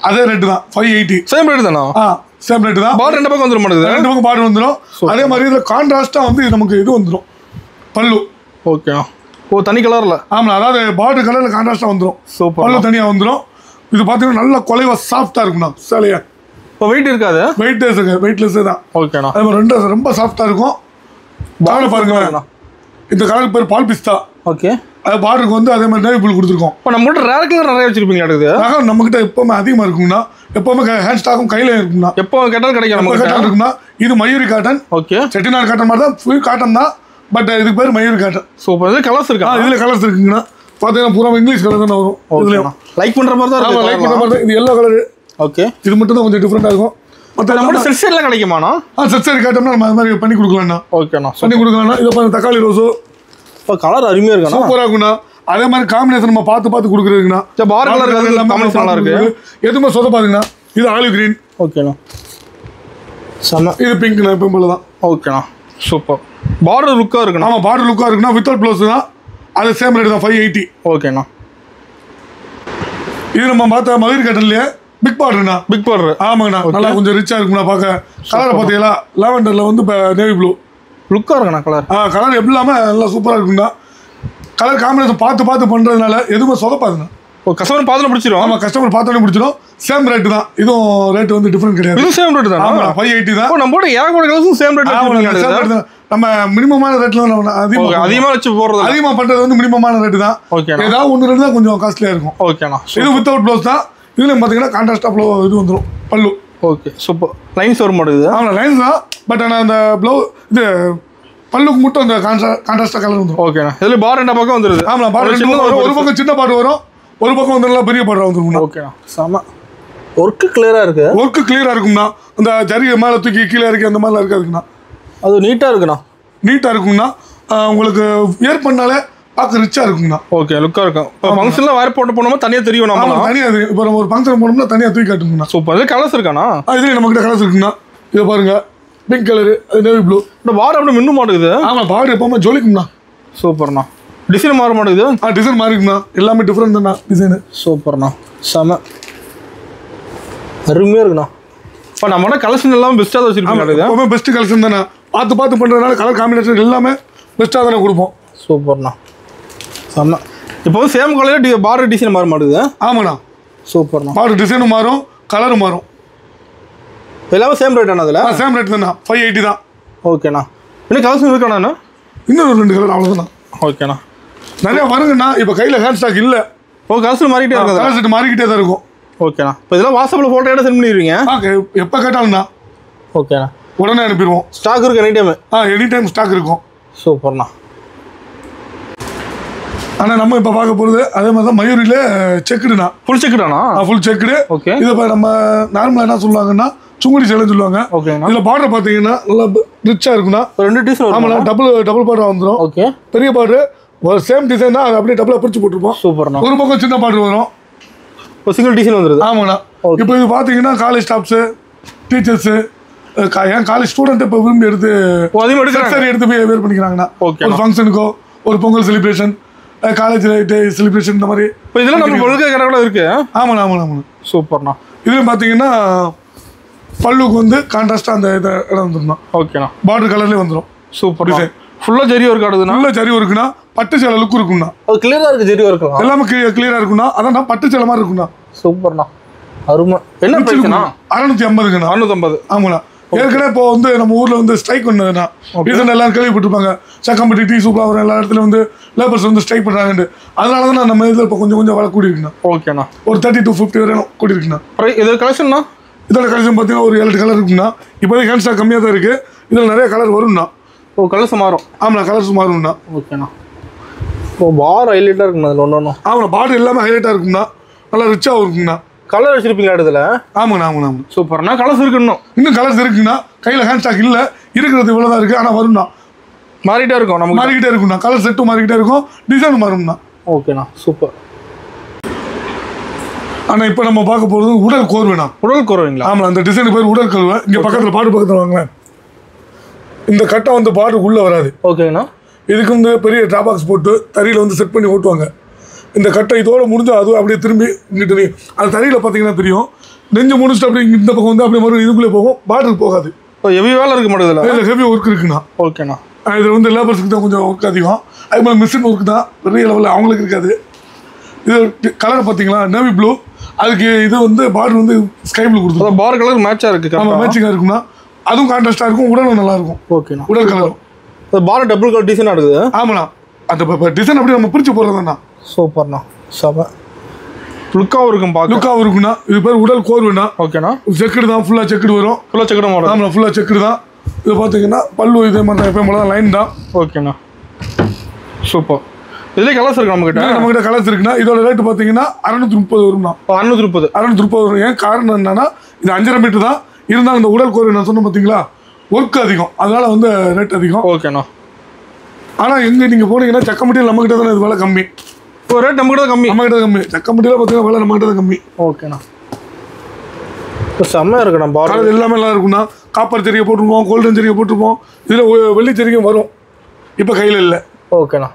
அதே ரேட்டு தான். 580. சேம் ரேட்டு தானா? சேம் ரேட்டு தான். பார் ரெண்டு பக்கம் வந்துடும் மாட்டேங்குது. ரெண்டு பக்கம் பாடு வந்துடும். அதே மாதிரி இதில் கான்ட்ராஸ்ட்டாக வந்து நமக்கு இது வந்துடும், பல்லு. ஓகேண்ணா. தனி கலரில். ஆமாம், அதாவது பார்டர் கலரில் கான்ட்ராஸ்ட்டாக வந்துடும். சூப்பர். பல்லு தனியாக வந்துடும். இது பார்த்தீங்கன்னா நல்லா குலைவா சாஃப்டாக இருக்குண்ணா சேலையா. இப்போ வெயிட் இருக்காது? வெயிட்லெஸ்ஸே தான். ஓகேண்ணா. அது மாதிரி ரொம்ப சாஃப்டாக இருக்கும். கலர் பாருங்க, இந்த கலருக்கு பேர் பால் பிஸ்தா. ஓகே. அது பார்டருக்கு வந்து அதே மாதிரி நேவி ப்ளூ கொடுத்துருக்கோம். இப்போ நம்மகிட்ட ரேர் கலர் நிறைய வச்சிருப்பீங்க. நகை நம்மகிட்ட எப்போவுமே அதிகமாக இருக்குங்கண்ணா. எப்போவுமே ஹேண்ட் ஸ்டாக்கும் கையில் இருக்குங்கண்ணா. எப்போ கேட்டாலும் கிடைக்கும். நம்ம கேட்டாலும் இருக்குண்ணா. இது Mayuri cotton. Okay. Chettinad cotton மாதிரி தான், ஃபுல் காட்டன் தான், பட் இதுக்கு பேர் மயூரி காட்டன். சூப்பர். இது கலர்ஸ் இருக்கா? இதில் கலர்ஸ் இருக்குங்கண்ணா. பார்த்தீங்கன்னா பூரா இங்கிலீஷ் கலர் தான் வரும். இதுல லைக் பண்ணுற மாதிரி தான் லைக் பண்ணுற மாதிரி தான். இது எல்லோ கலரு. ஓகே. இது மட்டும் தான் கொஞ்சம் டிஃப்ரெண்டாக இருக்கும். மற்ற நம்ம செட் சேரில் கிடைக்குமாண்ணா? செட் சேரி காட்டோம்னா நம்ம அது மாதிரி பண்ணி கொடுக்கலாம்ண்ணா. ஓகேண்ணா. பண்ணி கொடுக்கலாம்ண்ணா. இதை பாருங்க, தக்காளி ரோஸு. இப்போ கலர் அருமையாக இருக்குண்ணா. சூப்பராக இருக்குண்ணா. அதே மாதிரி காம்பினேஷன் நம்ம பார்த்து கொடுக்குறதுங்கண்ணா. பார் கலர் காம்பினேஷன் நல்லா இருக்கு. எதுவுமே சொதப்பாதுங்கண்ணா. இது ஆலிவ் கிரீன். ஓகேண்ணா. செம்ம. இது பிங்க்ண்ணா, பிம்பிள் தான். ஓகேண்ணா. சூப்பர். பார்டர் லுக்காக இருக்குண்ணா. ஆமாம், பார்டர் லுக்காக இருக்குண்ணா. வித்தவுட் ப்ளவுஸ் தான். அது சேம் ரேட் தான், 580. ஓகேண்ணா. இது நம்ம பார்த்த மயூரி காட்டன்லயே பிக் பார்டர்ண்ணா. Big border. ஆமாங்கண்ணா. நல்லா கொஞ்சம் ரிச்சாக இருக்குண்ணா பார்க்க. கலரை பார்த்தீங்களா? லாவெண்டரில் வந்து இப்போ நேவி ப்ளூ லுக்காக இருக்குண்ணா கலர். கலர் எப்படி இல்லாமல் நல்லா சூப்பராக இருக்குண்ணா. கலர் காம்பினேஷன் பார்த்து பண்ணுறதுனால எதுவுமே சொதப்பாதுண்ணா. கஸ்டமர் பார்த்து பிடிச்சிரும். ஆமாம், கஸ்டமர் பார்த்தோன்னே பிடிச்சிடும். சேம் ரேட்டு தான். இதுவும் ரேட்டு வந்து டிஃப்ரெண்ட் கிடையாது. இது சேம் ரேட்டு தான். ஆமாம், 580 தான். நம்ம போட்டு ஏகப்பட்ட கலர்ஸும் சேம் ரேட். நம்ம மினிமமான ரேட்டில் அதிகமாக வச்சு போடுறது, அதிகமாக பண்ணுறது வந்து மினிமமான ரேட்டு தான். ஓகே. ஏதாவது ஒன்று ரெண்டு தான் கொஞ்சம் காஸ்ட்லியாக இருக்கும். ஓகேண்ணா. இது வித்தவுட் ப்ளவுஸ் தான். இதுலையும் பார்த்தீங்கன்னா கான்ட்ராஸ்டாக இது வந்துடும், பல்லு. ஓகே. சூப்பர். லைன்ஸ் வர மாட்டேங்குது. ஆமாம், லைன்ஸ் தான். பட் ஆனால் அந்த இது பல்லுக்கு மட்டும் அந்த கான்ட்ராஸ்டாக கலர் வந்துடும். ஓகேண்ணா. இதில் பார் ரெண்டு பக்கம் வந்துடுது. ஆமாம், பார் ஒரு பக்கம் சின்ன பாட்டு வரும், ஒரு பக்கம் வந்து நல்லா பெரிய பாட்டு வந்துடும். ஓகேண்ணா. செம. ஒர்க்கு கிளியராக இருக்குது. ஒர்க்கு கிளியராக இருக்கும்ண்ணா. அந்த ஜரிகை மேலே தூக்கி கீழே இறக்கி அந்த மாதிரிலாம் இருக்காதுங்கண்ணா. அது நீட்டாக இருக்குண்ணா. நீட்டாக இருக்குங்கண்ணா. உங்களுக்கு வியர் பண்ணாலே பார்க்க ரிச்சாக இருக்குங்கண்ணா. ஓகே. லுக்காக இருக்கும். இப்போ ஃபங்க்ஷனில் வயர் போட்டு போனோமா தனியாக தெரியும். நம்ம தனியாக இப்போ நம்ம ஒரு ஃபங்க்ஷன் போனோம்னா தனியாக தூக்கி காட்டுங்கண்ணா. சூப்பர். இது கலர்ஸ் இருக்காண்ணா? இதுலேயும் நம்மகிட்ட கலர்ஸ் இருக்குங்கண்ணா. இதை பாருங்க, பிங்க் கலரு, அது நேவி ப்ளூ. இந்த பார் அப்படி மின்னும் மாட்டேங்குது. ஆமாம், பார் எப்போவுமே ஜொலிக்கும்ண்ணா. சூப்பர்ண்ணா. டிசைன் மாற மாட்டேங்குது. டிசைன் மாறிக்குண்ணா. எல்லாமே டிஃப்ரெண்ட் தான்ண்ணா டிசைனு. சூப்பர்ண்ணா. செம. அருமையாக இருக்குண்ணா. இப்போ நம்மளோட கலெக்ஷன் எல்லாம் பெஸ்ட்டாக தான் வச்சுருக்கோம். எப்பவுமே பெஸ்ட்டு கலெக்ஷன் தானே. பார்த்து பண்ணுறதுனால கலர் காம்பினேஷன் எல்லாமே பெஸ்ட்டாக தானே கொடுப்போம். சூப்பர்ண்ணா. செம்ம. இப்போ சேம் கலரில் பார்டர் டிசைன் மாற மாட்டேங்குது. ஆமாண்ணா. சூப்பர்ண்ணா. பார்டர் டிசைனும் மாறும், கலரும் மாறும். எல்லாமே சேம் ரேட் ஆனா? அதில் சேம் ரேட் தானே, 580 தான். ஓகேண்ணா. இன்னும் கலர்ஸ் இருக்காண்ணா? இன்னும் 2 கலர் அவ்வளோதாண்ணா. ஓகேண்ணா. நிறையா வருங்கண்ணா. இப்போ கையில் ஹேண்ட் ஸ்டாக் இல்லை. கலர்ஸ் மாறிக்கிட்டே இருக்கும். கலர் செட் மாறிக்கிட்டே தான் இருக்கும். ஓகேண்ணா. இப்போ இதெல்லாம் வாட்ஸ்அப்பில் ஃபோட்டோ எடுத்து சென்ட் பண்ணிடுவீங்க? எப்போ கேட்டாலும்ண்ணா. ஓகேண்ணா. உடனே அனுப்பிடுவோம். ஸ்டாக் இருக்கு any time? Any time stock இருக்கும். சூப்பர்ண்ணா. ஆனால் நம்ம இப்போ பார்க்க போகிறது அதே மாதிரி தான் மயூரியில் செக்குடுண்ணா. ஃபுல் செக்குடாண்ணா? Full checked. ஓகே. இதை இப்போ நம்ம நார்மலாக என்ன சொல்லுவாங்கன்னா சுங்குடி சேலைன்னு சொல்லுவாங்க. ஓகேண்ணா. இதில் பார்டர் பார்த்தீங்கன்னா நல்லா ரிச்சாக இருக்குண்ணா. 2 டிசைன். ஆமாண்ணா. டபுள் பார்டர் வந்துடும். ஓகே. பெரிய பார்டர் ஒரு சேம் டிசைன் தான். அது அப்படியே டபுளாக பிரித்து போட்டிருப்போம். சூப்பர்ண்ணா. ஒரு பக்கம் சின்ன பார்டர் வரும், ஒரு சிங்கிள் டிசைன் வந்துடுது. ஆமாண்ணா. இப்போ இது பார்த்தீங்கன்னா காலேஜ் ஸ்டாஃப்ஸு, டீச்சர்ஸு, ஏன் காலேஜ் ஸ்டூடெண்ட் இப்போ விரும்பி எடுத்து சரி எடுத்து போய் வேர் பண்ணிக்கிறாங்கண்ணா. ஒரு ஃபங்க்ஷனுக்கோ, ஒரு Pongal celebration, college day celebration, இந்த மாதிரி. இப்போ இதெல்லாம் நம்ம ஒழுங்காக கடை கூட இருக்குது. ஆமாண்ணா. சூப்பர்ண்ணா. இதுலையும் பார்த்தீங்கன்னா பல்லுக்கு வந்து கான்ட்ராஸ்டாக அந்த இதை இடம் வந்துடும். ஓகேண்ணா. பார்டர் கலர்லேயே வந்துடும். Super design. ஃபுல்லாக ஜெரி ஒர்க் ஆடுதுண்ணா. ஃபுல்லாக ஜெரி ஒர்க்குண்ணா. பட்டு சேலை லுக் இருக்குண்ணா. அது கிளியராக இருக்குது ஜெரி ஒர்க் எல்லாமே கிளியராக இருக்குண்ணா. அதான் பட்டு சேலை மாதிரி இருக்குண்ணா. சூப்பர்ண்ணா. அருமை. என்ன பிரைஸ்ண்ணா? 650ங்கண்ணா. 650. ஆமாண்ணா. ஏற்கனவே இப்போ வந்து நம்ம ஊரில் வந்து ஸ்ட்ரைக் பண்ணதுண்ணா. ரீசன் எல்லாரும் கேள்விப்பட்டிருப்பாங்க. சக்கம்பட்டி டீ சூப்பராக வரும் எல்லா இடத்துலையும் வந்து லேபர்ஸ் வந்து ஸ்ட்ரைக் பண்ணுறாங்கன்னு. அதனால தான் நம்ம இதில் இப்போ கொஞ்சம் விலை கூடி இருக்குண்ணா. ஓகேண்ணா. ஒரு 30 to 50 வரையும் கூடி இருக்குண்ணா. இதோட கலெக்ஷன்னா? இதோட கலெக்ஷன் பார்த்தீங்கன்னா ஒரு 7 கலர் இருக்குண்ணா. இப்போதைக்கு ஹேண்ட் ஸ்டாக் கம்மியாக தான் இருக்குது. இதில் நிறைய கலர் வரும்ண்ணா. கலர்ஸ் மாறும். ஆமாண்ணா, கலர்ஸ் மாறும்ண்ணா. ஓகேண்ணா. பார் ஹைலைட்டாக இருக்குண்ணா அதில் ஒன்று. ஆமாண்ணா, பார் எல்லாமே ஹைலைட்டாக இருக்குண்ணா. நல்லா ரிச்சாகவும் இருக்குண்ணா. கலர் வச்சிருப்பீங்களா இடத்துல? ஆமாண்ணா ஆமாண்ணா. சூப்பர்ண்ணா. கலர்ஸ் இருக்குண்ணா. இன்னும் கலர்ஸ் இருக்குண்ணா. கையில் ஹேண்ட் ஸ்டாக் இல்லை, இருக்கிறது இவ்வளோ தான் இருக்குது. ஆனால் வரும்ண்ணா. மாறிட்டே இருக்கும். நம்ம மாறிக்கிட்டே இருக்குண்ணா. கலர் செட்டும் மாறிக்கிட்டே இருக்கும், டிசைன் மாறும்ண்ணா. ஓகேண்ணா. சூப்பர். ஆனால் இப்போ நம்ம பார்க்க போகிறது உடல் கோர்வைண்ணா. உடல் கோர்வைங்களா? ஆமாம், அந்த டிசைனுக்கு பேர் உடல் கோர்வை. இங்கே பக்கத்தில் பக்கத்தில் வாங்களேன். இந்த கட்டை வந்து பாட்டுக்கு உள்ளே வராது. ஓகேண்ணா. இதுக்கு வந்து பெரிய ட்ராபாக்ஸ் போட்டு தறியில் வந்து செட் பண்ணி ஓட்டுவாங்க. இந்த கட்டை இதோடு முடிஞ்சால் அதுவும் அப்படியே திரும்பி இங்கிட்டு அது தறியில் பார்த்தீங்கன்னா தெரியும். நெஞ்சு முடிச்சுட்டு அப்படியே இந்த பக்கம் வந்து அப்படியே மறுபடியும் இதுக்குள்ளே போகும், பாட்டுக்கு போகாது. ஹெவி வேலை இருக்க மாட்டேங்குது. இதில் ஹெவி ஒர்க் இருக்குண்ணா. ஓகேண்ணா. இதில் வந்து லேபர்ஸுக்கு தான் கொஞ்சம் ஒர்க் அதிகம். அது மாதிரி மிஷின் ஒர்க் தான் பெரிய லெவலில் அவங்களுக்கு இருக்காது. இது கலர் பார்த்தீங்களா, நேவி ப்ளூ. அதுக்கு இது வந்து பார்டர் வந்து ஸ்கை ப்ளூ கொடுத்துருக்கோம். பார் கலர் மேட்சாக இருக்குது. ஆமாம், மேட்சிங்காக இருக்குண்ணா. அதுவும் கான்ட்ராஸ்டாக இருக்கும், உடலும் நல்லாயிருக்கும். ஓகேண்ணா. உடல் கலரும் பார் டபுள் கலர் டிசைனாக இருக்குது. ஆமாண்ணா. அந்த டிசைன் அப்படியே நம்ம பிரித்து போடுறதுண்ணா. சூப்பர்ண்ணா. சபை லுக்காகவும் இருக்கும், பார்க்க லுக்காகவும் இருக்குண்ணா. இது பேர் உடல் கோர்வைண்ணா. ஓகேண்ணா. செக்குடு தான், ஃபுல்லாக செக்குடு வரும். ஃபுல்லாக செக்குடு மாடல். ஆமாம், ஃபுல்லாக செக்குடு தான். இது பார்த்தீங்கன்னா பல்லு இதே மாதிரி தான், எப்போ தான் லைன் தான். ஓகேண்ணா. சூப்பர். இதுலேயே கலர்ஸ் இருக்கு நம்மகிட்ட கலர்ஸ் இருக்குண்ணா. இதோட ரேட்டு பார்த்தீங்கன்னா 630 வரும்ண்ணா. 630 வரும். ஏன் காரணம் என்னன்னா, இது 5.5 மீட்டர் தான் இருந்தாலும் இந்த உடல் கோர்வை நான் சொன்னேன் பார்த்தீங்களா, ஒர்க் அதிகம், அதனால வந்து ரேட் அதிகம். ஓகேண்ணா. ஆனால் எங்கே நீங்கள் போனீங்கன்னா சக்கம்பட்டியில் நம்மகிட்ட தானே இது விலை கம்மி. இப்போ ரேட் நம்மகிட்ட கம்மி. சக்கம்பட்டியில் பார்த்தீங்கன்னா விலை நம்மகிட்ட தான் கம்மி. ஓகேண்ணா. இப்போ செம்மையாக இருக்குண்ணா. கலர் எல்லாமே நல்லா இருக்குண்ணா. காப்பர் செடியை போட்டிருப்போம், கோல்டன் செடியை போட்டிருப்போம். இதில் வெள்ளி செடியும் வரும். இப்போ கையில் இல்லை. ஓகேண்ணா.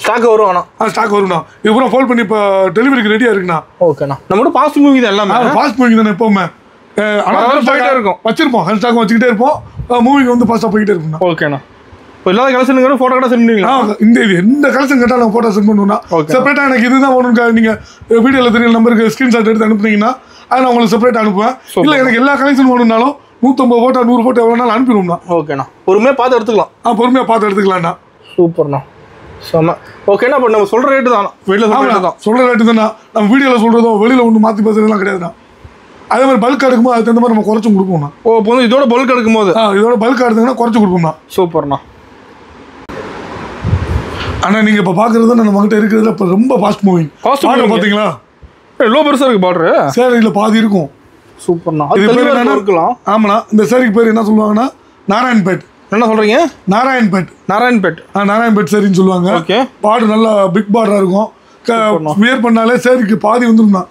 ஸ்டாக் வரும். ஆனால் ஸ்டாக் வரும்ண்ணா. இது பூரா ஃபோல்ட் பண்ணி இப்போ டெலிவரிக்கு ரெடியாக இருக்குண்ணா. ஓகேண்ணா. நம்மளோட ஃபாஸ்ட் மூவிங் தான் எல்லாமே. ஃபாஸ்ட் மூவிங் தானே எப்போவுமே. ஆனால் போயிட்டே இருக்கும், வச்சிருப்போம். ஹேண்ட் ஸ்டாக் வச்சுக்கிட்டே இருப்போம். மூவிங் வந்து ஃபாஸ்ட்டாக போய்கிட்டே இருக்குண்ணா. ஓகேண்ணா. இப்போ எல்லா கலெக்ஷனுங்க ஃபோட்டோ கடை சென்ட் பண்ணுவீங்களா? இந்த இது எந்த கலெக்ஷன் கேட்டால் நாங்கள் ஃபோட்டோ சென்ட் பண்ணுவோம்னா. செப்பரேட்டாக எனக்கு இதுதான் ஒன்று நீங்கள் வீடியோவில் தெரியல நம்பருக்கு ஸ்க்ரீன்ஷாட் எடுத்து அனுப்புனீங்கன்னா அதை நான் உங்களுக்கு செப்பரேட் அனுப்புவேன். இல்லை எனக்கு எல்லா கலெக்ஷன் வேணும்னாலும் 150 ஃபோட்டோ 100 ஃபோட்டோ எவ்வளோ நாள் அனுப்பிடுவோம்ண்ணா. ஓகேண்ணா. பொறுமையாக பார்த்து எடுத்துக்கலாம். பொறுமையாக பார்த்து எடுத்துக்கலாம்ண்ணா. சூப்பர்ண்ணா. செம்ம. ஓகேண்ணா. இப்போ நம்ம சொல்கிற ரேட்டு தான், வீட்டில் தான் சொல்கிற ரேட்டு தானே. நம்ம வீடியோவில் சொல்கிறதோ வெளியில் ஒன்று மாற்றி பேசுறதுலாம் கிடையாதுண்ணா. அதே மாதிரி பல்க் எடுக்கும்போது அதுக்கு தகுந்த மாதிரி நம்ம குறைச்சும் கொடுப்போம்ண்ணா. இப்போ வந்து இதோட பல்க் எடுக்கும்போது இதோட பல்க் எடுத்தீங்கன்னா குறைச்சி கொடுப்போம்ண்ணா. சூப்பர்ண்ணா. ஆனால் நீங்கள் இப்போ பார்க்குறது நம்மகிட்ட இருக்கிறதுல இப்போ ரொம்ப ஃபாஸ்ட் மூவிங். பார்த்தீங்களா, எவ்வளோ பெருசாக இருக்குது பார்டரு. சேரியில் பாதி இருக்கும். சூப்பர்ண்ணா. இது பேர் என்ன இருக்கலாம்? ஆமாண்ணா. இந்த சேரிக்கு பேர் என்ன சொல்லுவாங்கன்னா நாராயண்பேட். என்ன சொல்கிறீங்க? நாராயண்பேட். நாராயண்பேட் சேரின்னு சொல்லுவாங்க. ஓகே. பார்டர் நல்லா பிக் பார்டராக இருக்கும். வியர் பண்ணாலே சேரிக்கு பாதி வந்துரும்ண்ணா.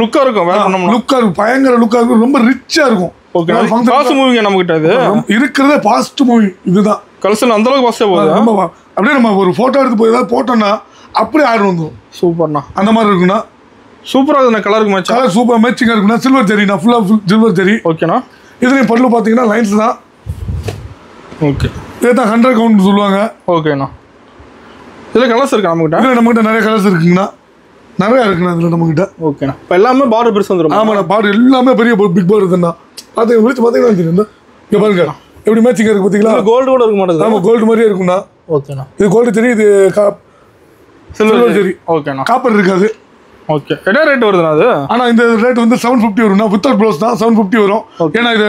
லுக்காக இருக்கும். லுக்காக இருக்கும், பயங்கர லுக்காக இருக்கும், ரொம்ப ரிச்சாக இருக்கும். ஓகே. ஃபாஸ்ட் மூவிங்க நம்மகிட்ட. இது இருக்கிறதே ஃபாஸ்ட் மூவி. இதுதான் கலெக்ஷன் அந்த அளவுக்கு ஃபாஸ்ட்டாக போகுது. ரொம்ப அப்படியே நம்ம ஒரு ஃபோட்டோ எடுத்து போய் ஏதாவது போட்டோம்னா அப்படியே ஆர்டர் வந்துடும். சூப்பர்ண்ணா. அந்த மாதிரி இருக்குண்ணா. சூப்பராக இருக்குண்ணா. கலருக்கு மேட்ச். கலர் சூப்பர் மேட்சிங்காக இருக்குண்ணா. சில்வர் ஜெரிண்ணா. ஃபுல்லாக சில்வர் ஜெரி. ஓகேண்ணா. இதுலேயும் பல்லு பார்த்தீங்கன்னா லைன்ஸ் தான். ஓகே. இதே தான் 100 கவுண்ட் சொல்லுவாங்க. ஓகேண்ணா. இதில் கலர்ஸ் இருக்கா நம்மகிட்ட? இதில் நம்மகிட்ட நிறைய கலர்ஸ் இருக்குங்கண்ணா. நிறையா இருக்குண்ணா இதில் நம்மகிட்ட. ஓகேண்ணா. இப்போ எல்லாமே பார்டர் பெருசு வந்துடும். ஆமாண்ணா. பார்டர் எல்லாமே பெரிய பிக் பார்டர் இருக்குண்ணா. அது விழிச்சு பார்த்தீங்கன்னா தெரியும். இங்கே பாருங்க எப்படி மேட்சிங்காக இருக்குது பார்த்தீங்களா. கோல்டு கூட இருக்க மாட்டேங்குது. ஆமாம், கோல்டு மாதிரியே இருக்குண்ணா. ஓகேண்ணா. இது கோல்டு ஜெரி, இது சில்வர் ஜெரி. ஓகேண்ணா. காப்பர் இருக்காது. ஓகே. என்ன ரேட் வருதுண்ணா அது? ஆனால் இந்த ரேட் வந்து 750 வரும்ண்ணா. வித்தவுட் ப்ளவுஸ் தான் 750 வரும். ஏன்னா இது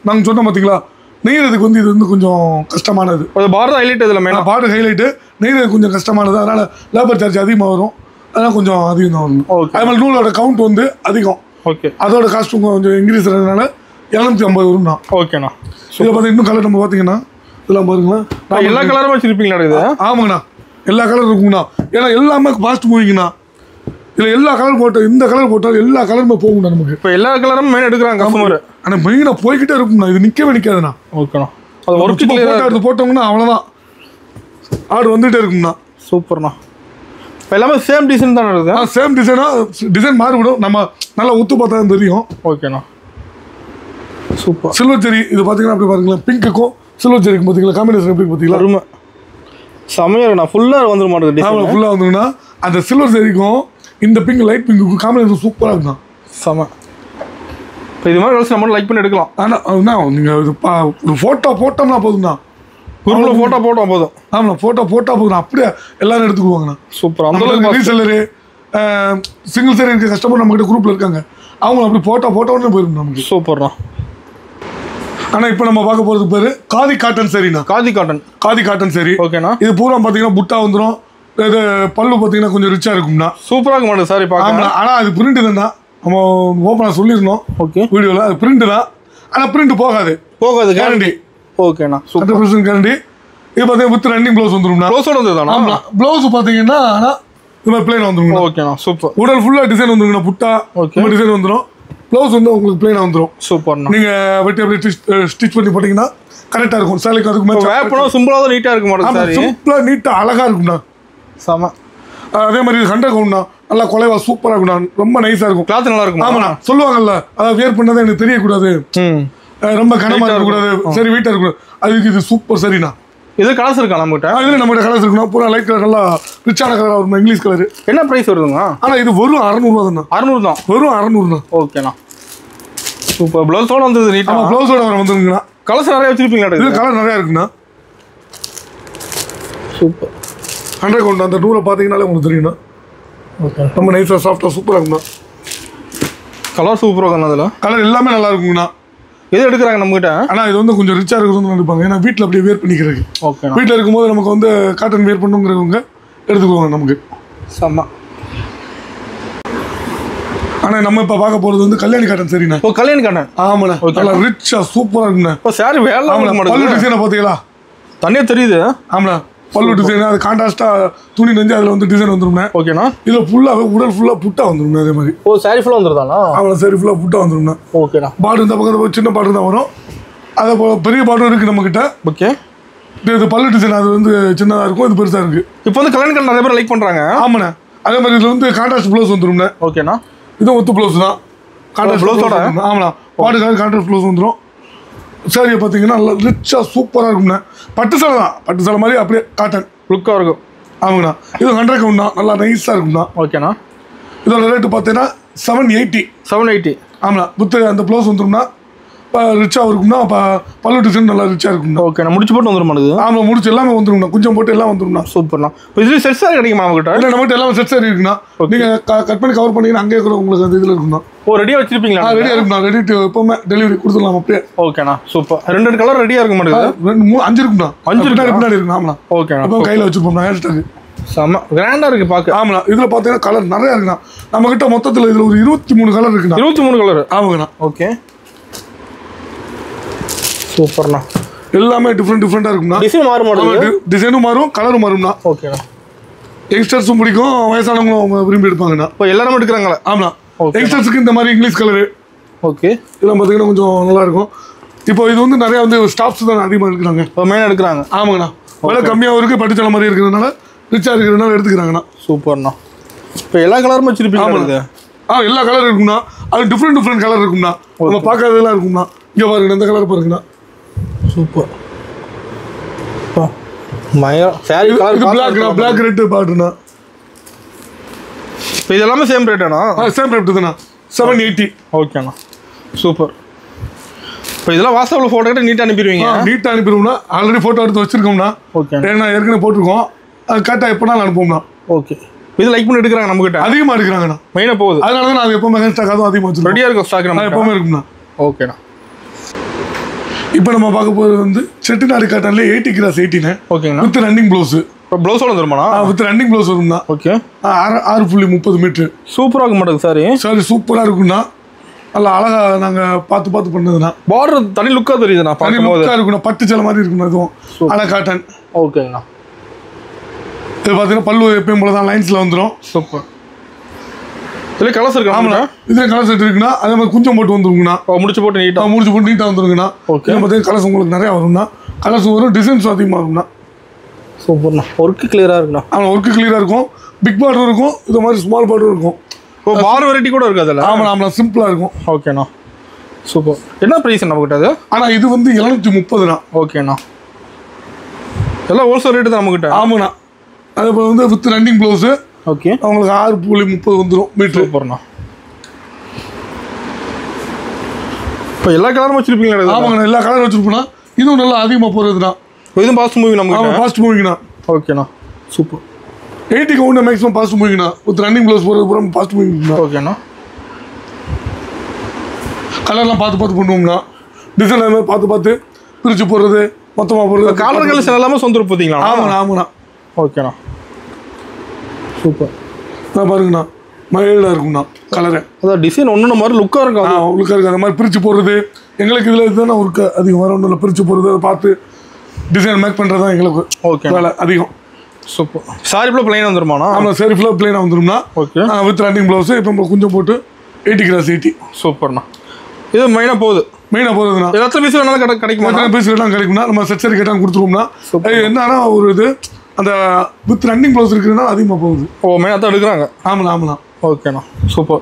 நாங்கள் சொன்னோம் பார்த்தீங்களா, நெய்யறதுக்கு வந்து இது வந்து கொஞ்சம் கஷ்டமானது. பார்டர் ஹைலைட் இதில் மெயினாக பார்டர் ஹைலைட்டு. நெய்யறது கொஞ்சம் கஷ்டமானது. அதனால் லேபர் சார்ஜ் அதிகமாக வரும். அதனால் கொஞ்சம் அதிகம் தான் வரும். அது மாதிரி நூலோட கவுண்ட் வந்து அதிகம். ஓகே. அதோட காஸ்ட்டும் கொஞ்சம் இன்க்ரீஸ் ஆகிறதுனால 750 வரும்ண்ணா. ஓகேண்ணா. இதில் பார்த்தீங்கன்னா இன்னும் கலர் நம்ம பார்த்தீங்கன்னா இதெல்லாம் பாருங்களா, எல்லா கலரும் வச்சுருப்பீங்களா இது? ஆமாங்கண்ணா. எல்லா கலர் இருக்குங்கண்ணா. ஏன்னா எல்லாமே ஃபாஸ்ட் மூவிங்கண்ணா. இதில் எல்லா கலர் போட்டால் இந்த கலர் போட்டால் எல்லா கலருமே போகுங்கண்ணா நமக்கு. இப்போ எல்லா கலரும் மெயின் எடுக்கிறாங்க கஸ்டமர். ஆனால் மெயினாக போய்கிட்டே இருக்கும்ண்ணா. இது நிற்கவே நிற்காதுண்ணா. ஓகேண்ணா. அது ஒரு ஃபோட்டோ எடுத்து போட்டோம்னா அவ்வளோதான், ஆர்டர் வந்துகிட்டே இருக்கும்ண்ணா. சூப்பர்ண்ணா. இப்போ எல்லாமே சேம் டிசைன் தானே இருக்குது? சேம் டிசைனாக டிசைன் மாறிவிடும். நம்ம நல்லா உத்து பார்த்தா தெரியும். ஓகேண்ணா. சூப்பர். சில்வர் ஜெரி இது பார்த்தீங்கன்னா அப்படி பாருங்களேன், பிங்க்குக்கும் சில்வர் ஜெரிக்கும் பார்த்தீங்களா காம்பினேஷன் எப்படி பார்த்தீங்களா? அருமை. செமையாக நான் ஃபுல்லாக வந்துட மாட்டேங்குது. ஆமாம், ஃபுல்லாக வந்துருங்கன்னா அந்த சில்வர் ஜெரிக்கும் இந்த பிங்க் லைட் பிங்க்குக்கும் காம்பினேஷன் சூப்பராக இருக்கும். செம. இப்போ இது மாதிரி கலெக்ஷன் நம்ம லைக் பண்ணி எடுக்கலாம். ஆனால் நீங்கள் இது ஒரு ஃபோட்டோ போட்டோம்னா போதும்ண்ணா, குரூப்பில் ஃபோட்டோ போட்டோம் போதும். ஆமாம், ஃபோட்டோ போதும், அப்படியே எல்லாரும் எடுத்துக்குவாங்கண்ணா. சூப்பர். அந்த ரீசெல்லரு சிங்கிள் சரி இருக்க கஸ்டமர் நம்மகிட்ட குரூப்பில் இருக்காங்க, அவங்க அப்படி போட்டோன்னு போயிடும் நமக்கு. சூப்பர்ண்ணா. ஆனால் இப்போ நம்ம பார்க்க போகிறது பேர் காதி காட்டன் சரிண்ணா. காதி காட்டன் சரி. ஓகேண்ணா. இது பூரா பார்த்தீங்கன்னா புட்டா வந்துடும். இது பல்லு பார்த்தீங்கன்னா கொஞ்சம் ரிச்சாக இருக்கும்ண்ணா. சூப்பராக இருக்க மாட்டேன் சாரி பார்க்கலாம். ஆனால் அது பிரிண்ட் தான்ண்ணா, நம்ம ஓப்பனாக சொல்லியிருந்தோம் ஓகே வீடியோவில். அது பிரிண்ட் தான், ஆனால் பிரிண்ட் போகாது கேரண்டி. ஓகேண்ணா. 100% கேரண்டி. இது பார்த்தீங்கன்னா வித் ரன்னிங் ப்ளவுஸ் வந்துடும். ப்ளவுஸோட வந்துருதாண்ணா? ஆமாம், ப்ளவுஸ் பார்த்தீங்கன்னா ஆனால் இது மாதிரி பிளைன் வந்துடும். ஓகேண்ணா. சூப்பர். உடல் ஃபுல்லாக டிசைன் வந்துருங்கண்ணா, புட்டா டிசைன் வந்துடும். ப்ளவுஸ் வந்து உங்களுக்கு பிளைனாக வந்துடும். சூப்பர்ண்ணா. நீங்கள் வெட்டி அப்படியே ஸ்டிச் பண்ணி போட்டிங்கன்னா கரெக்டாக இருக்கும். சேலைக்கு அதுக்கு மேலே வேப்பனா சிம்பிளாக தான் நீட்டாக இருக்க மாட்டேங்குது. சிம்பிளாக நீட்டாக அழகாக இருக்கும்ண்ணா. செம. அதே மாதிரி 100 கவுண்ட்ண்ணா, நல்லா குலைவா சூப்பராக இருக்கும்ண்ணா, ரொம்ப நைஸாக இருக்கும். கிளாத் நல்லா இருக்கும். ஆமாண்ணா, சொல்லுவாங்கல்ல அதாவது வேர் பண்ணதை எனக்கு தெரியக்கூடாது, ரொம்ப கனமாக இருக்கக்கூடாது, சரி வீட்டாக இருக்கக்கூடாது, அதுக்கு இது சூப்பர் சரிண்ணா. இது கலர்ஸ் இருக்கா நம்மகிட்ட? இதில் நம்மகிட்ட கலர்ஸ் இருக்குண்ணா. பூரா லைட் கலர், நல்லா ரிச்சான கலராக இருக்கும், இங்கிலீஷ் கலர். என்ன ப்ரைஸ் வருதுங்க? ஆனால் இது வெறும் 600 தான்ண்ணா. 600 தான்? வெறும் 600ண்ணா. ஓகேண்ணா. சூப்பர். ப்ளவுஸோட வந்துருது நீட்டாக. ஆமாம், ப்ளவுஸோட வர வந்துருங்கண்ணா. கலர்ஸ் நிறைய வச்சிருப்பீங்களா? இது கலர் நிறையா இருக்குண்ணா. சூப்பர். 100 கவுண்ட் அந்த நூலை பார்த்தீங்கன்னாலே உங்களுக்கு தெரியும்ண்ணா. ஓகே. ரொம்ப நைஸாக சாஃப்டாக சூப்பராக இருக்குண்ணா. கலர் சூப்பராக இருக்குண்ணா. அதில் கலர் எல்லாமே நல்லா இருக்குங்கண்ணா. எது எடுக்கிறாங்க நம்மகிட்ட? ஆனால் இது வந்து கொஞ்சம் ரிச்சாக இருக்கிறது எடுப்பாங்க, ஏன்னா வீட்டில் அப்படியே வேர் பண்ணிக்கிறது. ஓகே. வீட்டில் இருக்கும்போது நமக்கு வந்து காட்டன் வேர் பண்ணுங்கிறவங்க எடுத்துக்குவாங்க நமக்கு. செம்ம. ஆனால் நம்ம இப்போ பார்க்க போகிறது வந்து கல்யாணி காட்டன் சரிண்ணா. ஓ, கல்யாணி காட்டன். ஆமாண்ணா, நல்லா ரிச்சாக சூப்பராக இருக்குண்ணா. இப்போ சாரி வேலை பல்லு டிசைனை பார்த்தீங்களா? தனியாக தெரியுது. ஆமாண்ணா, பல்லு டிசைன் அது கான்ட்ராஸ்டாக துணி நெஞ்சு அதில் வந்து டிசைன் வந்துரும்ண்ணா. ஓகேண்ணா. இதில் ஃபுல்லாகவே உடல் ஃபுல்லாக புட்டா வந்துரும்ண்ணா. அதே மாதிரி ஓ, சாரி ஃபுல்லாக வந்துருதாண்ணா? அவ்வளோ சாரி ஃபுல்லாக புட்டா வந்துரும்ண்ணா. ஓகேண்ணா. பாட்டு இந்த பக்கத்தில் சின்ன பாட்டு தான் வரும், அதே போல் பெரிய பாட்டும் இருக்குது நம்மக்கிட்ட. ஓகே. இது பல்லு டிசைன் அது வந்து சின்னதாக இருக்கும், இது பெருசாக இருக்குது. இப்போ வந்து கல்யாணி காட்டன் நிறைய பேர் லைக் பண்ணுறாங்க. ஆமாண்ணா. அதே மாதிரி இதில் வந்து கான்ட்ராஸ்ட் ப்ளவுஸ் வந்துரும்ண்ணா. ஓகேண்ணா. இதுவும் ஒத்து ப்ளவுஸ் தான், கான்ட்ராஸ்ட் ப்ளவுஸோட. ஆமாண்ணா, பாட்டுக்காக கான்ட்ராஸ்ட் ப்ளவுஸ் வந்துடும். சாரியை பார்த்தீங்கன்னா நல்லா ரிச்சாக சூப்பராக இருக்கும்ண்ணா. பட்டு சேலை தான், பட்டு சேலை மாதிரி அப்படியே காட்டன் லுக்காக இருக்கும். ஆமாங்கண்ணா. இது 100 கவுண்ட் தான், நல்லா நைஸாக இருக்கும்ண்ணா. ஓகேண்ணா. இதோட ரேட்டு பார்த்தீங்கன்னா 780. 780. ஆமாண்ணா. வித் அந்த ப்ளவுஸ் வந்துடும்னா ரிச்சாக இருக்கும்னா, பல்லு டிசைன் நல்லா ரிச்சாக இருக்கும்ண்ணா. ஓகேண்ணா. முடிச்சு போட்டு வந்துடும் மாட்டேங்குது? ஆமாம், முடிச்சு எல்லாமே வந்துடும்ண்ணா, கொஞ்சம் போட்டு எல்லாம் வந்துடும்ண்ணா. சூப்பர்ண்ணா. இப்போ இதுலேயும் செட் சாரி கிடைக்குமா நம்மகிட்ட? இல்லை, நம்மகிட்ட எல்லாமே செட் சாரி இருக்குண்ணா. நீங்கள் கட் பண்ணி கவர் பண்ணிங்கன்னா அங்கேயே கூட உங்களுக்கு அந்த இதில் இருக்குண்ணா. ஓ, ரெடியாக வச்சிருப்பீங்களா? ரெடியாக இருக்குண்ணா, ரெடி எப்போவுமே டெலிவரி கொடுத்துடலாம் அப்படியே. ஓகேண்ணா. சூப்பர். 2 கலர் ரெடியாக இருக்க மாட்டேங்குது? 2 3 5 இருக்குண்ணா. 5 பின்னாடி இருக்குண்ணா. ஆமாண்ணா. ஓகேண்ணா. இப்போ கையில் வச்சுருப்போம்ண்ணா, ஹேஷ்டாக். செம்ம கிராண்டாக இருக்குது பார்க்க. ஆமாண்ணா. இதில் பார்த்தீங்கன்னா கலர் நிறையா இருக்குண்ணா. நம்மகிட்ட மொத்தத்தில் இதில் ஒரு 23 கலர் இருக்குண்ணா. 23 கலர்? ஆமாங்கண்ணா. ஓகே. சூப்பர்ண்ணா. எல்லாமே டிஃப்ரெண்ட்டாக இருக்கும்ண்ணா. டிசைன் மாறும், டிசைனும் மாறும், கலரும் மாறும்ண்ணா. ஓகேண்ணா. யங்ஸ்டர்ஸும் பிடிக்கும், வயசானவங்களும் அவங்க விரும்பி எடுப்பாங்கண்ணா. இப்போ எல்லாரும் எடுக்கிறாங்களா? ஆமாண்ணா. யங்ஸ்டர்ஸுக்கு இந்த மாதிரி இங்கிலீஷ் கலரு. ஓகே. இதெல்லாம் பார்த்தீங்கன்னா கொஞ்சம் நல்லாயிருக்கும். இப்போ இது வந்து நிறையா வந்து ஸ்டாஃப்ஸ் தான் அதிகமாக எடுக்கிறாங்க. இப்போ மெயினாக எடுக்கிறாங்க. ஆமாங்கண்ணா. விலை கம்மியாகவும் இருக்குது, பட்டுச்சலை மாதிரி இருக்கிறதுனால ரிச்சாக இருக்கிறதுனால எடுத்துக்கிறாங்கண்ணா. சூப்பர்ண்ணா. இப்போ எல்லா கலரும் வச்சுருப்பீங்க? எல்லா கலர் இருக்கும்ண்ணா. அது டிஃப்ரெண்ட் கலர் இருக்கும்ண்ணா. நம்ம பார்க்காததெல்லாம் இருக்கும்ண்ணா. இங்கே பாருங்கண்ணா, இந்த கலர் பாருங்கண்ணா. Super. Sari colour black red பாட்டுண்ணா. இப்போ இது எல்லாமே சேம் ரேட்டாண்ணா? சேம் ரேட்டு தாண்ணா. 780. ஓகேண்ணா. சூப்பர். இப்போ இதெல்லாம் வாட்ஸ்அப்பில் ஃபோட்டோ கிட்ட நீட்டாக அனுப்பிடுவீங்க? நீட்டாக அனுப்பிடுவோம்னா, ஆல்ரெடி ஃபோட்டோ எடுத்து வச்சிருக்கோம்ண்ணா. ஓகே. ஏன்னா ஏற்கனவே போட்டிருக்கோம், அது கரெக்டாக எப்போனாலும் அனுப்புவோம்ண்ணா. ஓகே. இது லைக் பண்ணி எடுக்கிறாங்க நம்மகிட்ட? அதிகமாக எடுக்கிறாங்கண்ணா. மெயினாக போகுது, அதனால தான் நான் எப்போவுமே ஸ்டாக் அதுவும் அதிகமாக வச்சுருக்கோம். ரெடியாக இருக்கும் ஸ்டாக் நம்ம எப்போவுமே இருக்கும்ண்ணா. ஓகேண்ணா. இப்போ நம்ம பார்க்க போகிறது வந்து செட்டிநாடு காட்டன்லேயே 80x80. ஓகேங்கண்ணா. With running blouse. இப்போ ப்ளவுஸோட வந்துருமாண்ணா? வித் ரன்னிங் ப்ளவுஸ் வரும்ண்ணா. ஓகே. 6.30 மீட்ரு. சூப்பராக இருக்க மாட்டேங்குது சாரி? சாரி சூப்பராக இருக்குண்ணா. நல்லா அழகாக நாங்கள் பார்த்து பண்ணதுண்ணா. பார்டர் தனி லுக்காக தெரியுதுண்ணா, தனி லுக்காக இருக்குண்ணா. பட்டு சேலை மாதிரி இருக்குண்ணா. இதுவும் ஆனால் காட்டன். ஓகேங்கண்ணா. இது பார்த்தீங்கன்னா பல்லு எப்பயும் போல தான் லைன்ஸில் வந்துடும். சூப்பர். இதில் கலர்ஸ் இருக்கு? ஆமாண்ணா. இதில் கலர்ஸ் இருக்குண்ணா. அதே மாதிரி குஞ்சம் போட்டு வந்துருங்கண்ணா. முடிச்சு போட்டு நீட்டாக வந்துருங்கண்ணா. ஓகே. பார்த்தீங்கன்னா கலர்ஸ் உங்களுக்கு நிறையா வரும்ண்ணா. கலர்ஸ் வரும், டிசைன்ஸ் அதிகமாக இருக்கும்ண்ணா. சூப்பர்ண்ணா. ஒர்க்கு கிளியராக இருக்குண்ணா. ஆமாம், ஒர்க்கு கிளியராக இருக்கும். பிக் பார்டர் இருக்கும், இது மாதிரி ஸ்மால் பார்டர் இருக்கும். இப்போ பார் வெரைட்டி கூட இருக்குது அதில்? ஆமாம், சிம்பிளாக இருக்கும். ஓகேண்ணா. சூப்பர். என்ன ப்ரைஸ் நம்மகிட்ட அது? ஆனால் இது வந்து 730 ஓகேண்ணா. எல்லாம் ஹோல்சேல் ரேட்டு தான் நம்மகிட்ட. ஆமாண்ணா. அதே போல் வந்து வித் ரன்னிங் ப்ளவுஸு. ஓகே. அவங்களுக்கு 6.30 வந்துடும் மீட்ரு. சூப்பர்ண்ணா. இப்போ எல்லா கலரும் வச்சுருப்பீங்களா? ஆமாங்கண்ணா, எல்லா கலரும் வச்சுருப்போண்ணா. இதுவும் நல்லா அதிகமாக போகிறதுண்ணா. இதுவும் ஃபாஸ்ட் மூவிங் நம்ம. ஆமாம், ஃபாஸ்ட் மூவிங்ண்ணா. ஓகேண்ணா, சூப்பர். 80 கவுண்ட் மேக்ஸிமம் ஃபாஸ்ட் மூவிங்ண்ணா. வித் ரன்னிங் ப்ளவுஸ் போகிறது பூரா ஃபாஸ்ட் மூவிங்ண்ணா. ஓகேண்ணா. கலர்லாம் பார்த்து பண்ணுவோம்ண்ணா. டிசைன் எல்லாமே பார்த்து பிரித்து போடுறது, மொத்தமாக போடுறது. கலர் கலெக்ஷன் எல்லாமே சொந்த பார்த்தீங்களா? ஆமாண்ணா. ஓகேண்ணா, சூப்பர். நான் பாருங்கண்ணா, மயிலாக இருக்கும்ண்ணா கலரு. அதான் டிசைன் ஒன்று மாதிரி லுக்காக இருக்கும். லுக்காக இருக்குது. அந்த மாதிரி பிரித்து போடுறது எங்களுக்கு இதில் இதுதானே ஒர்க்கு அதிகம். வேறு ஒன்றும் இல்லை, பிரித்து போடுறது, அதை பார்த்து டிசைன் மேக் பண்ணுறது தான் எங்களுக்கு. ஓகே, வேலை அதிகம். சூப்பர். சாரி ஃபுல்லாக பிளைனாக வந்துருமாண்ணா? ஆமாம், சாரி ஃபுல்லாக பிளைனாக வந்துடும்ண்ணா. ஓகே. வித் ரன்னிங் ப்ளவுஸு இப்போ கொஞ்சம் போட்டு 80x80. சூப்பர்ண்ணா. இது மெயினாக போகுதுண்ணா. எத்தனை பீஸ் வேணாலும் கிடைக்குமா? எத்தனை பீஸ் வேணாலும் கிடைக்கும்ண்ணா. நம்ம செட் சரி கேட்டால் கொடுத்துருவோம்ண்ணா. என்னன்னா ஒரு இது அந்த வித் ரன்னிங் ப்ளவுஸ் இருக்குதுன்னா அதிகமாக போகுது. மெயினாக தான் எடுக்கிறாங்க. ஆமாண்ணா. ஓகேண்ணா, சூப்பர்.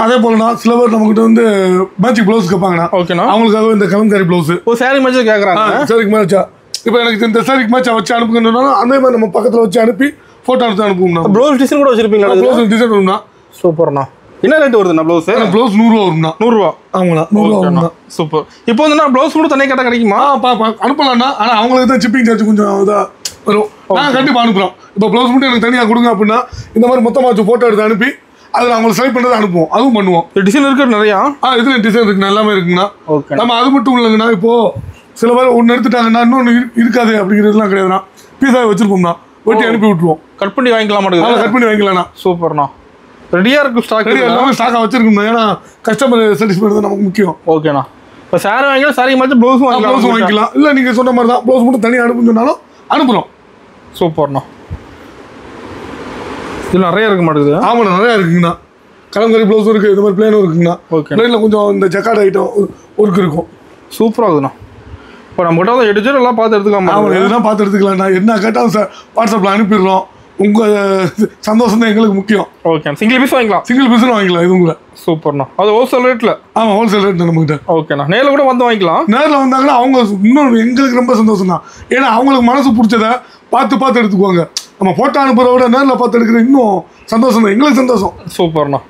அதே போலண்ணா சில பேர் நம்மகிட்ட வந்து மேட்சிக் ப்ளவுஸ் கேட்பாங்கண்ணா. ஓகேண்ணா. அவங்களுக்காக இந்த கலம்காரி ப்ளவுஸு சாரி மேட்சாக கேட்குறாங்க. சாரிக்கு மேட்சா இப்போ எனக்கு இந்த சாரிக்கு மேட்சா வச்சு அனுப்புங்கன்னா அதே மாதிரி நம்ம பக்கத்தில் வச்சு அனுப்பி ஃபோட்டோ எடுத்து அனுப்புவோம்ண்ணா. ப்ளவுஸ் டிசைன் கூட வச்சிருப்பீங்களா? Blouse design வரும்ண்ணா. சூப்பர்ண்ணா. என்ன ரேட் வருதுண்ணா ப்ளவுஸ்? ப்ளவுஸ் 100 ரூபா வரும்ண்ணா. 100 ரூபா? ஆமாண்ணா, 100 ரூபா வரும்ண்ணா. சூப்பர். இப்போ வந்து நான் ப்ளவுஸ் கூட தனியாக கேட்டால் கிடைக்குமா? அனுப்பலாம்ண்ணா. ஆனால் அவங்களுக்கு தான் ஷிப்பிங் சார்ஜ் கொஞ்சம் இதாக வரும். நாங்கள் கண்டிப்பாக அனுப்புகிறோம். இப்போ ப்ளவுஸ் மட்டும் எனக்கு தனியாக கொடுங்க அப்படின்னா இந்த மாதிரி மொத்தமாக வச்சு ஃபோட்டோ எடுத்து அனுப்பி அதில் அவங்களுக்கு செலக்ட் பண்ணுறது அனுப்புவோம். அதுவும் பண்ணுவோம். டிசைன் இருக்குது நிறையா. இதில் டிசைன் இருக்குண்ணா, எல்லாமே இருக்குங்கண்ணா. ஓகே. நம்ம அது மட்டும் இல்லைங்கண்ணா. இப்போது சில பேர் ஒன்று எடுத்துட்டாங்கன்னா இன்னொன்று இருக்காது அப்படிங்கிறதுலாம் கிடையாதுண்ணா. பீஸாக வச்சுருப்போம்ண்ணா, ஒட்டி அனுப்பி விட்டுருவோம். கட் பண்ணி வாங்கிக்கலாம் மாட்டேங்குது. கட் பண்ணி வாங்கிக்கலாம்ண்ணா. சூப்பர்ண்ணா. ரெடியாக இருக்கும் ஸ்டாக். எல்லாமே ஸ்டாக்காக வச்சுருக்கோம்ண்ணா. ஏன்னா கஸ்டமர் சாட்டிஸ்ஃபை நமக்கு முக்கியம். ஓகேண்ணா. இப்போ சாரி வாங்கிக்கலாம், சாரி மாதிரி ப்ளவுஸும் வாங்கிக்கலாம். இல்லை நீங்கள் சொன்ன மாதிரி தான் ப்ளவுஸ் மட்டும் தனியாக அனுப்புன்னு சொன்னாலும் அனுப்புகிறோம். சூப்பர்ண்ணா. இது நிறைய இருக்க மாட்டேங்குது. ஆமாண்ணா, நிறையா இருக்குங்கண்ணா. கலம்காரி ப்ளவுஸும் இருக்குது, இது மாதிரி பிளேனும் இருக்குங்கண்ணா. ஓகே. பிளேனில் கொஞ்சம் இந்த ஜக்கார்ட் ஐட்டம் ஒர்க் இருக்கும். சூப்பராகுதுண்ணா. இப்போ நம்ம கிட்ட வந்து எடுத்து எல்லாம் பார்த்து எடுத்துக்கலாம். ஆமாம், எதுனா பார்த்து எடுத்துக்கலாம்ண்ணா. என்ன கேட்டாலும் சார் வாட்ஸ்அப்பில் அனுப்பிடுறோம். உங்கள் சந்தோஷம் தான் எங்களுக்கு முக்கியம். ஓகே. சிங்கிள் பீஸ் வாங்கிக்கலாம். சிங்கிள் பீஸும் வாங்கிக்கலாம். இது உங்களை. சூப்பர்ண்ணா. அது ஹோல்சேல் ரேட்டில்? ஆமாம், ஹோல்சேல் ரேட் நம்மகிட்ட. ஓகேண்ணா. நேரில் கூட வந்து வாங்கிக்கலாம். நேரில் வந்தாங்கன்னா அவங்க இன்னொரு எங்களுக்கு ரொம்ப சந்தோஷம் தான். ஏன்னா அவங்களுக்கு மனசு பிடிச்சதை பார்த்து எடுத்துக்குவாங்க. நம்ம ஃபோட்டோ அனுப்புகிறத விட நேரில் பார்த்து எடுக்கிற இன்னும் சந்தோஷம் தான், எங்களுக்கு சந்தோஷம். சூப்பர்ண்ணா.